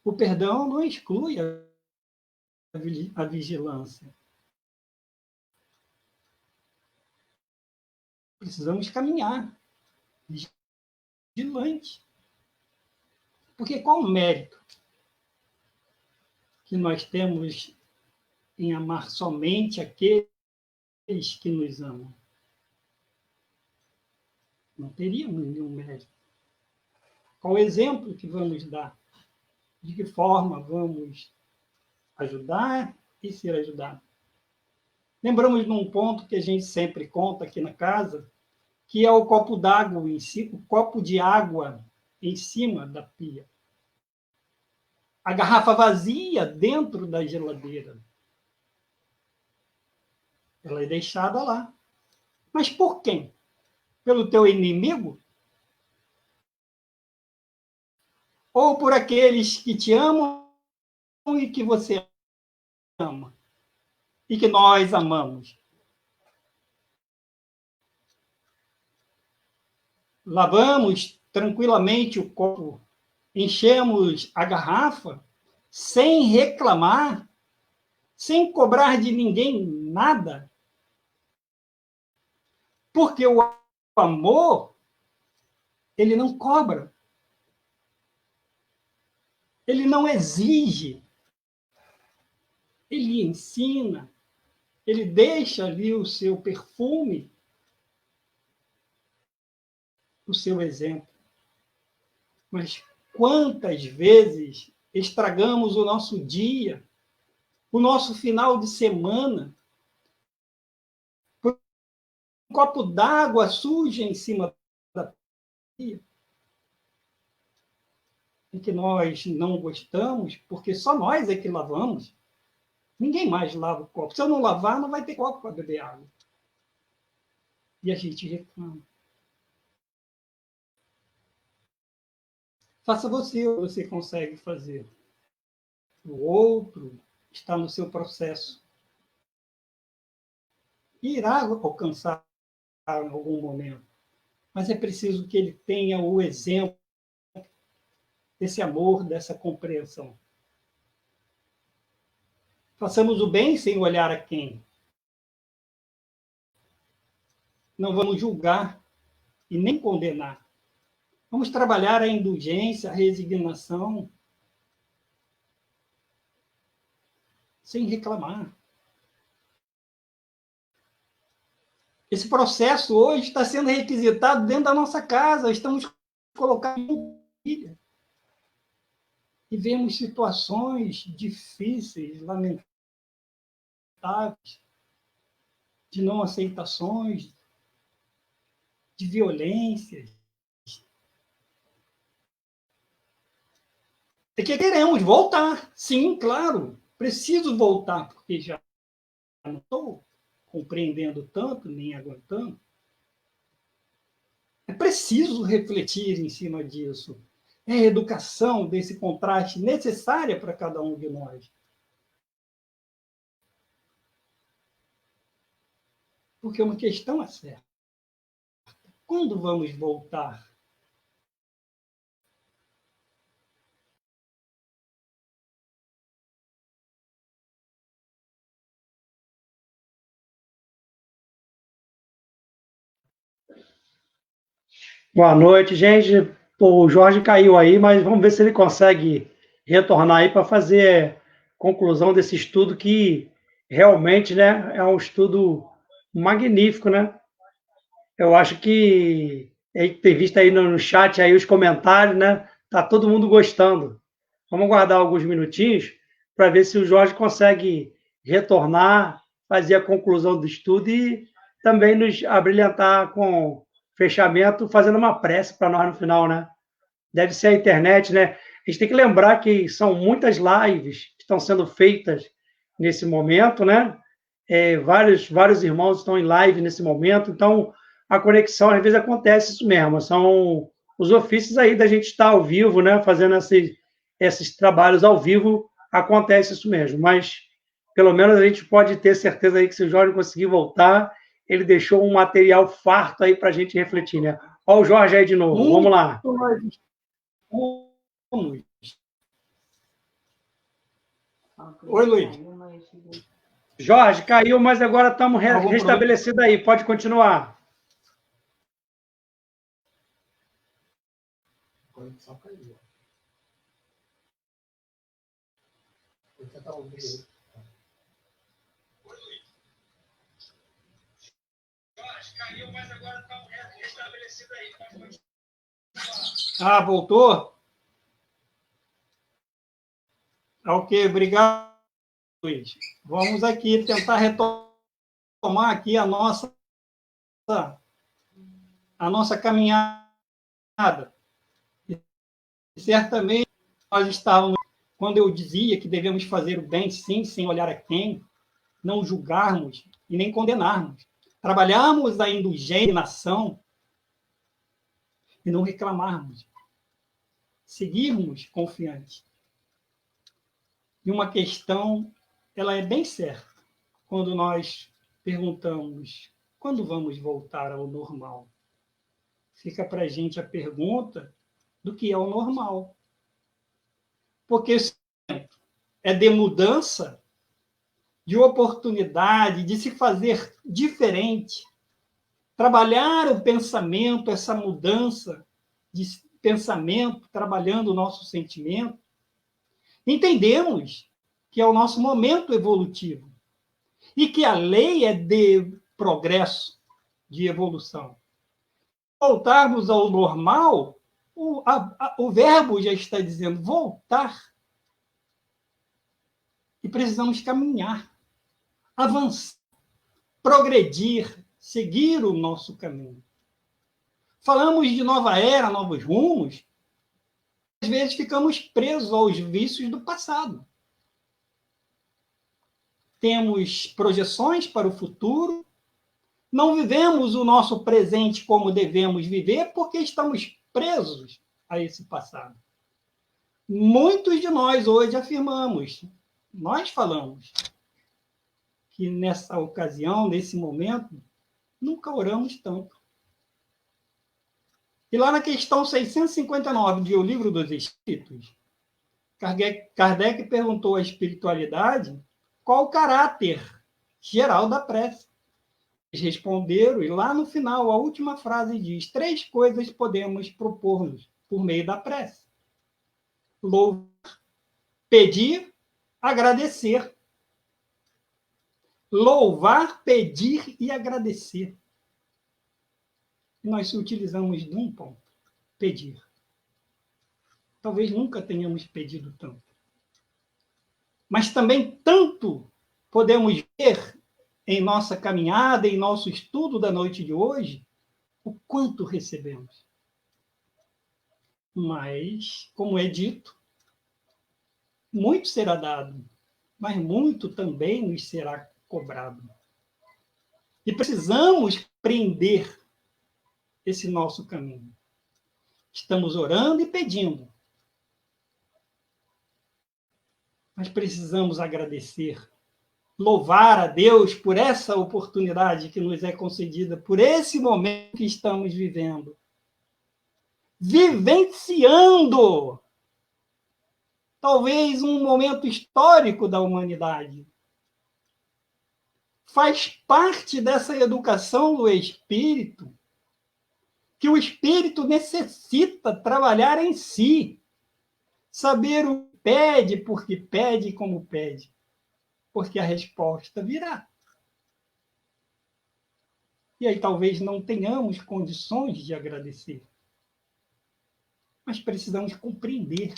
O perdão não exclui a vigilância. Precisamos caminhar vigilante. Porque qual o mérito que nós temos em amar somente aqueles que nos amam? Não teríamos nenhum mérito. Qual o exemplo que vamos dar? De que forma vamos ajudar e ser ajudados? Lembramos de um ponto que a gente sempre conta aqui na casa, que é o copo d'água em si, o copo de água em cima da pia. A garrafa vazia dentro da geladeira. Ela é deixada lá. Mas por quem? Pelo teu inimigo? Ou por aqueles que te amam e que você ama? E que nós amamos? Lavamos tranquilamente o copo, enchemos a garrafa sem reclamar, sem cobrar de ninguém nada. Porque o amor, ele não cobra. Ele não exige. Ele ensina. Ele deixa ali o seu perfume, o seu exemplo. Mas quantas vezes estragamos o nosso dia, o nosso final de semana, por um copo d'água suja em cima da pia, em que nós não gostamos, porque só nós é que lavamos. Ninguém mais lava o copo. Se eu não lavar, não vai ter copo para beber água. E a gente reclama. Faça você consegue fazer. O outro está no seu processo. E irá alcançar em algum momento. Mas é preciso que ele tenha o exemplo desse amor, dessa compreensão. Façamos o bem sem olhar a quem. Não vamos julgar e nem condenar. Vamos trabalhar a indulgência, a resignação, sem reclamar. Esse processo hoje está sendo requisitado dentro da nossa casa. Estamos colocando filha. E vemos situações difíceis, lamentáveis, de não aceitações, de violências. É que queremos voltar. Sim, claro. Preciso voltar, porque já não estou compreendendo tanto, nem aguentando. É preciso refletir em cima disso. É a educação desse contraste necessária para cada um de nós. Porque uma questão é certa. Quando vamos voltar? Boa noite, gente. O Jorge caiu aí, mas vamos ver se ele consegue retornar aí para fazer conclusão desse estudo que realmente, né, é um estudo magnífico, né? Eu acho que a gente tem visto aí no chat aí os comentários, né? Tá todo mundo gostando. Vamos aguardar alguns minutinhos para ver se o Jorge consegue retornar, fazer a conclusão do estudo e também nos abrilhantar com fechamento, fazendo uma prece para nós no final, né? Deve ser a internet, né? A gente tem que lembrar que são muitas lives que estão sendo feitas nesse momento, né? Vários irmãos estão em live nesse momento, então a conexão às vezes acontece isso mesmo, são os ofícios aí da gente estar ao vivo, né? Fazendo esses trabalhos ao vivo, acontece isso mesmo, mas pelo menos a gente pode ter certeza aí que se o Jorge conseguir voltar, ele deixou um material farto aí para a gente refletir, né? Olha o Jorge aí de novo, vamos Muito lá. mais. Oi, Luiz. Jorge, caiu, mas agora estamos restabelecidos aí. Pode continuar. A conexão caiu. Vou tentar ouvir ele. Jorge, caiu, mas agora estamos restabelecidos aí. Pode continuar. Ah, voltou? Ok, obrigado, Luiz. Vamos aqui tentar retomar aqui a nossa caminhada. E certamente nós estávamos, quando eu dizia que devemos fazer o bem, sim, sem olhar a quem, não julgarmos e nem condenarmos. Trabalharmos a indulgência na ação e não reclamarmos. Seguirmos confiantes. E uma questão, ela é bem certa, quando nós perguntamos quando vamos voltar ao normal. Fica para a gente a pergunta do que é o normal. Porque esse momento é de mudança, de oportunidade, de se fazer diferente, trabalhar o pensamento, essa mudança de pensamento, trabalhando o nosso sentimento. Entendemos que é o nosso momento evolutivo e que a lei é de progresso, de evolução. Voltarmos ao normal, o verbo já está dizendo voltar. E precisamos caminhar, avançar, progredir, seguir o nosso caminho. Falamos de nova era, novos rumos, às vezes ficamos presos aos vícios do passado. Temos projeções para o futuro, não vivemos o nosso presente como devemos viver porque estamos presos a esse passado. Muitos de nós hoje afirmamos, nós falamos, que nessa ocasião, nesse momento, nunca oramos tanto. E lá na questão 659 de O Livro dos Espíritos, Kardec perguntou à espiritualidade qual o caráter geral da prece. Eles responderam, e lá no final, a última frase diz: 3 coisas podemos propor-nos por meio da prece: louvar, pedir, agradecer. Louvar, pedir e agradecer. E nós utilizamos de um ponto: pedir. Talvez nunca tenhamos pedido tanto. Mas também tanto podemos ver em nossa caminhada, em nosso estudo da noite de hoje, o quanto recebemos. Mas, como é dito, muito será dado, mas muito também nos será cobrado. E precisamos prender esse nosso caminho. Estamos orando e pedindo. Mas precisamos agradecer, louvar a Deus por essa oportunidade que nos é concedida, por esse momento que estamos vivendo. Vivenciando talvez um momento histórico da humanidade. Faz parte dessa educação do espírito, que o espírito necessita trabalhar em si, saber o que pede, porque pede como pede. porque a resposta virá. E aí talvez não tenhamos condições de agradecer. Mas precisamos compreender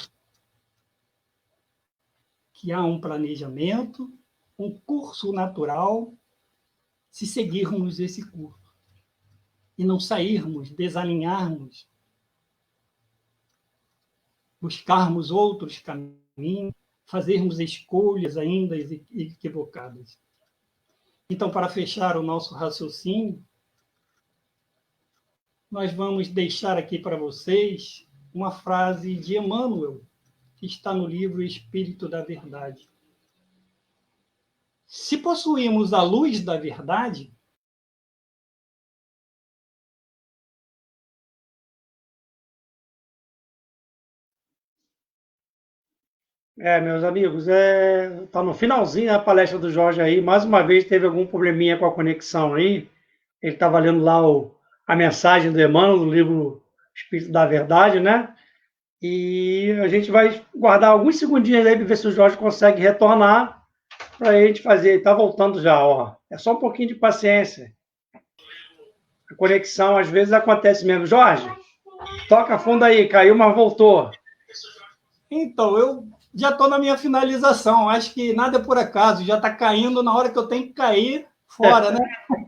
que há um planejamento, um curso natural, se seguirmos esse curso. E não sairmos, desalinharmos, buscarmos outros caminhos, fazermos escolhas ainda equivocadas. Então, para fechar o nosso raciocínio, nós vamos deixar aqui para vocês uma frase de Emmanuel, que está no livro Espírito da Verdade. Se possuímos a luz da verdade, Meus amigos, tá no finalzinho a palestra do Jorge aí. Mais uma vez teve algum probleminha com a conexão aí. Ele estava lendo lá a mensagem do Emmanuel, do livro Espírito da Verdade, né? E a gente vai guardar alguns segundinhos aí para ver se o Jorge consegue retornar para a gente fazer. Está voltando já, ó. É só um pouquinho de paciência. A conexão às vezes acontece mesmo. Jorge, toca fundo aí, caiu, mas voltou. Então, eu já estou na minha finalização. Acho que nada é por acaso. Já está caindo na hora que eu tenho que cair fora, né?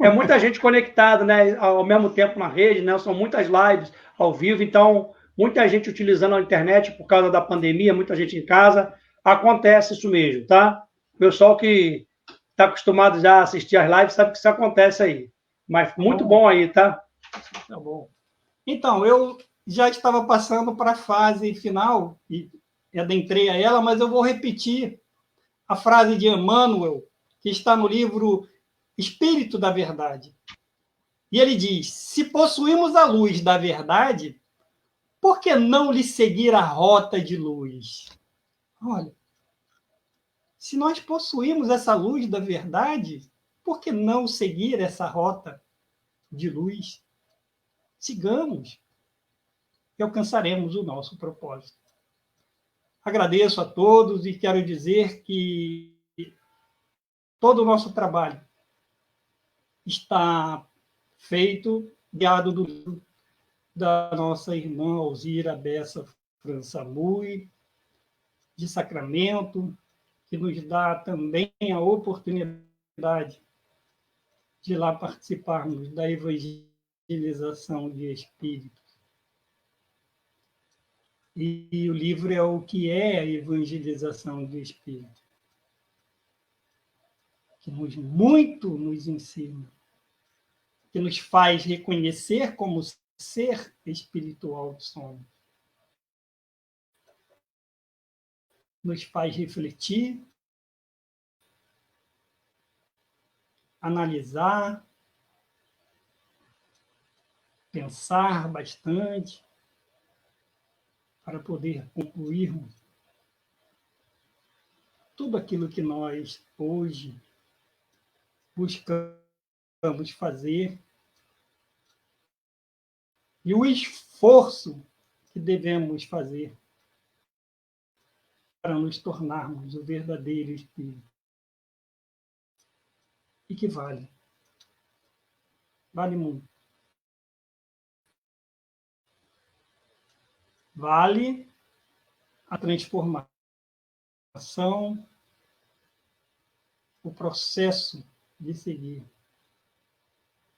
É muita gente conectada, né? Ao mesmo tempo na rede, né? São muitas lives ao vivo, então muita gente utilizando a internet por causa da pandemia, muita gente em casa. Acontece isso mesmo, tá? O pessoal que está acostumado já a assistir as lives sabe que isso acontece aí. Mas muito bom aí, tá? Tá bom. Então, eu já estava passando para a fase final e adentrei a ela, mas eu vou repetir a frase de Emmanuel, que está no livro Espírito da Verdade. E ele diz: se possuímos a luz da verdade, por que não lhe seguir a rota de luz? Olha, se nós possuímos essa luz da verdade, por que não seguir essa rota de luz? Sigamos e alcançaremos o nosso propósito. Agradeço a todos e quero dizer que todo o nosso trabalho está feito guiado do livro da nossa irmã Alzira Bessa França Mui, de Sacramento, que nos dá também a oportunidade de lá participarmos da evangelização de espíritos. E o livro é o que é a evangelização de espíritos, que muito nos ensina, que nos faz reconhecer como ser espiritual que somos, nos faz refletir, analisar, pensar bastante, para poder concluirmos tudo aquilo que nós hoje buscamos fazer e o esforço que devemos fazer para nos tornarmos o verdadeiro espírito. E que vale. Vale muito. Vale a transformação, o processo de seguir.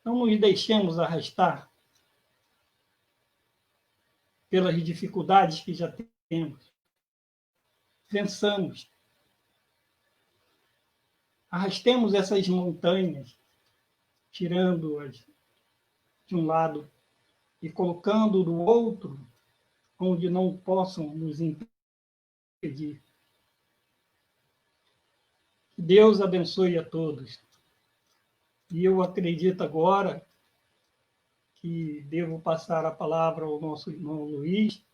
Não nos deixemos arrastar pelas dificuldades que já temos. Vençamos. Arrastemos essas montanhas, tirando-as de um lado e colocando do outro, onde não possam nos impedir. Que Deus abençoe a todos. E eu acredito agora que devo passar a palavra ao nosso irmão Luiz,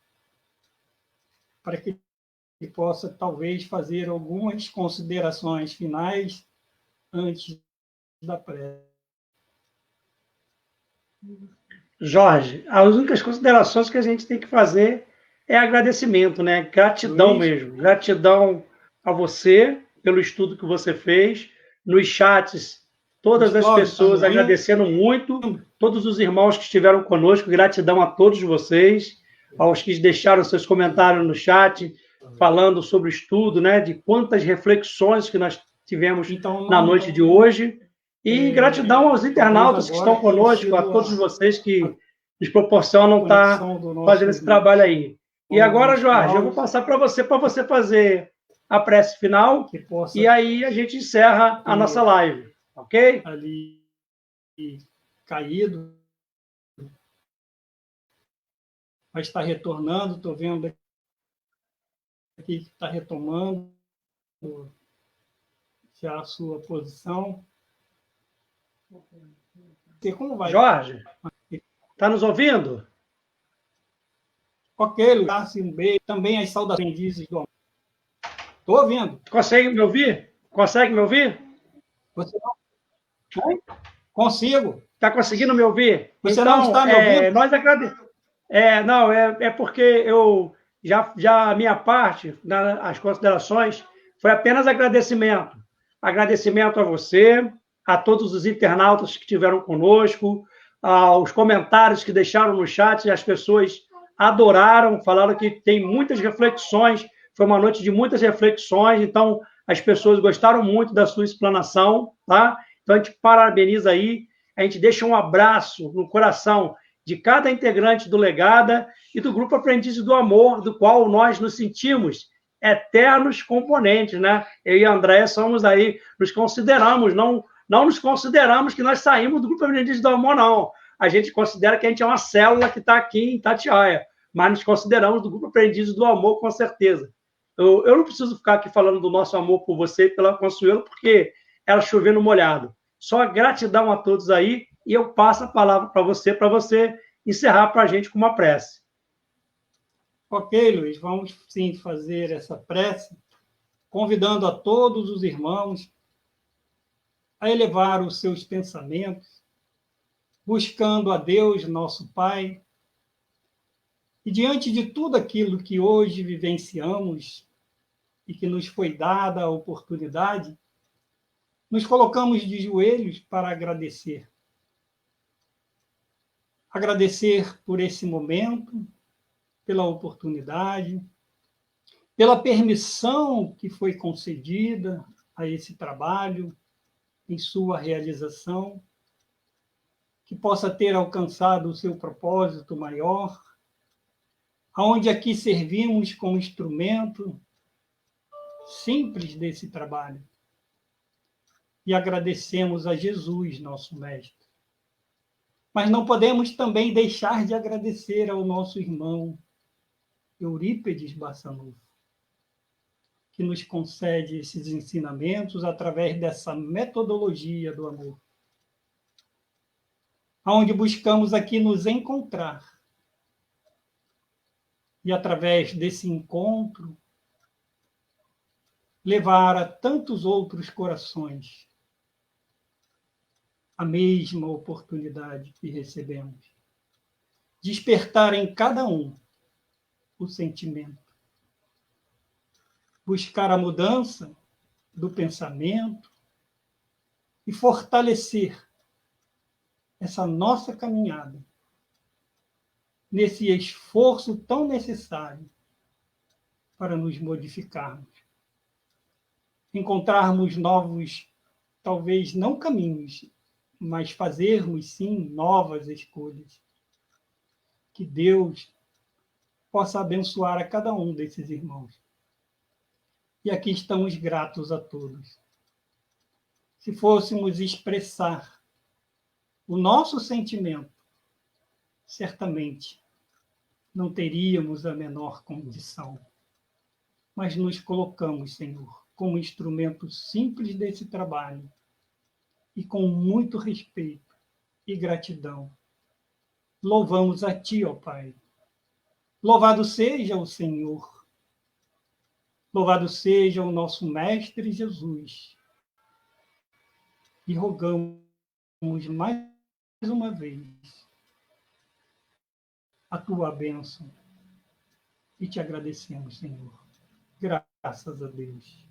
para que ele possa, talvez, fazer algumas considerações finais antes da prece. Jorge, as únicas considerações que a gente tem que fazer é agradecimento, né? Gratidão Luiz? mesmo. Gratidão a você pelo estudo que você fez. Nos chats, todas as pessoas agradecendo muito, todos os irmãos que estiveram conosco, gratidão a todos vocês, aos que deixaram seus comentários no chat, falando sobre o estudo, né, de quantas reflexões que nós tivemos na noite de hoje. E gratidão aos internautas que estão conosco, a todos vocês que nos proporcionam estar fazendo esse trabalho aí. E agora, Jorge, eu vou passar para você fazer a prece final e aí a gente encerra a nossa live, ok? Ali caído, mas está retornando, estou vendo aqui que está retomando já a sua posição. Como vai? Jorge, está nos ouvindo? Ok, Luiz, um beijo. Também as saudações dizes do amor. Estou ouvindo. Consegue me ouvir? Consegue me ouvir? Você não? Consigo. Está conseguindo me ouvir? Você então, não está me ouvindo? Nós agradecemos. Não, é porque eu já a minha parte, as considerações, foi apenas agradecimento. Agradecimento a você, a todos os internautas que estiveram conosco, aos comentários que deixaram no chat, as pessoas adoraram, falaram que tem muitas reflexões, foi uma noite de muitas reflexões, então as pessoas gostaram muito da sua explanação, tá? Então a gente parabeniza aí, a gente deixa um abraço no coração de cada integrante do Legada e do Grupo Aprendizes do Amor, do qual nós nos sentimos eternos componentes, né? Eu e a Andréia somos aí, nos consideramos, não nos consideramos que nós saímos do Grupo Aprendizes do Amor, não. A gente considera que a gente é uma célula que está aqui em Itatiaia, mas nos consideramos do Grupo Aprendizes do Amor, com certeza. Eu não preciso ficar aqui falando do nosso amor por você e pela Consuelo, porque ela choveu no molhado. Só gratidão a todos aí, e eu passo a palavra para você encerrar para a gente com uma prece. Ok, Luiz, vamos sim fazer essa prece, convidando a todos os irmãos a elevar os seus pensamentos, buscando a Deus, nosso Pai, e diante de tudo aquilo que hoje vivenciamos e que nos foi dada a oportunidade, nos colocamos de joelhos para agradecer. Agradecer por esse momento, pela oportunidade, pela permissão que foi concedida a esse trabalho, em sua realização, que possa ter alcançado o seu propósito maior, aonde aqui servimos como instrumento simples desse trabalho. E agradecemos a Jesus, nosso Mestre. Mas não podemos também deixar de agradecer ao nosso irmão Eurípedes Bassanufo, que nos concede esses ensinamentos através dessa metodologia do amor, onde buscamos aqui nos encontrar e, através desse encontro, levar a tantos outros corações a mesma oportunidade que recebemos. Despertar em cada um o sentimento. Buscar a mudança do pensamento e fortalecer essa nossa caminhada nesse esforço tão necessário para nos modificarmos. Encontrarmos novos, talvez não caminhos, mas fazermos sim novas escolhas. Que Deus possa abençoar a cada um desses irmãos. E aqui estamos gratos a todos. Se fôssemos expressar o nosso sentimento, certamente não teríamos a menor condição. Mas nos colocamos, Senhor, como instrumento simples desse trabalho e com muito respeito e gratidão. Louvamos a Ti, ó Pai. Louvado seja o Senhor. Louvado seja o nosso Mestre Jesus. E rogamos mais uma vez a Tua bênção. E te agradecemos, Senhor. Graças a Deus.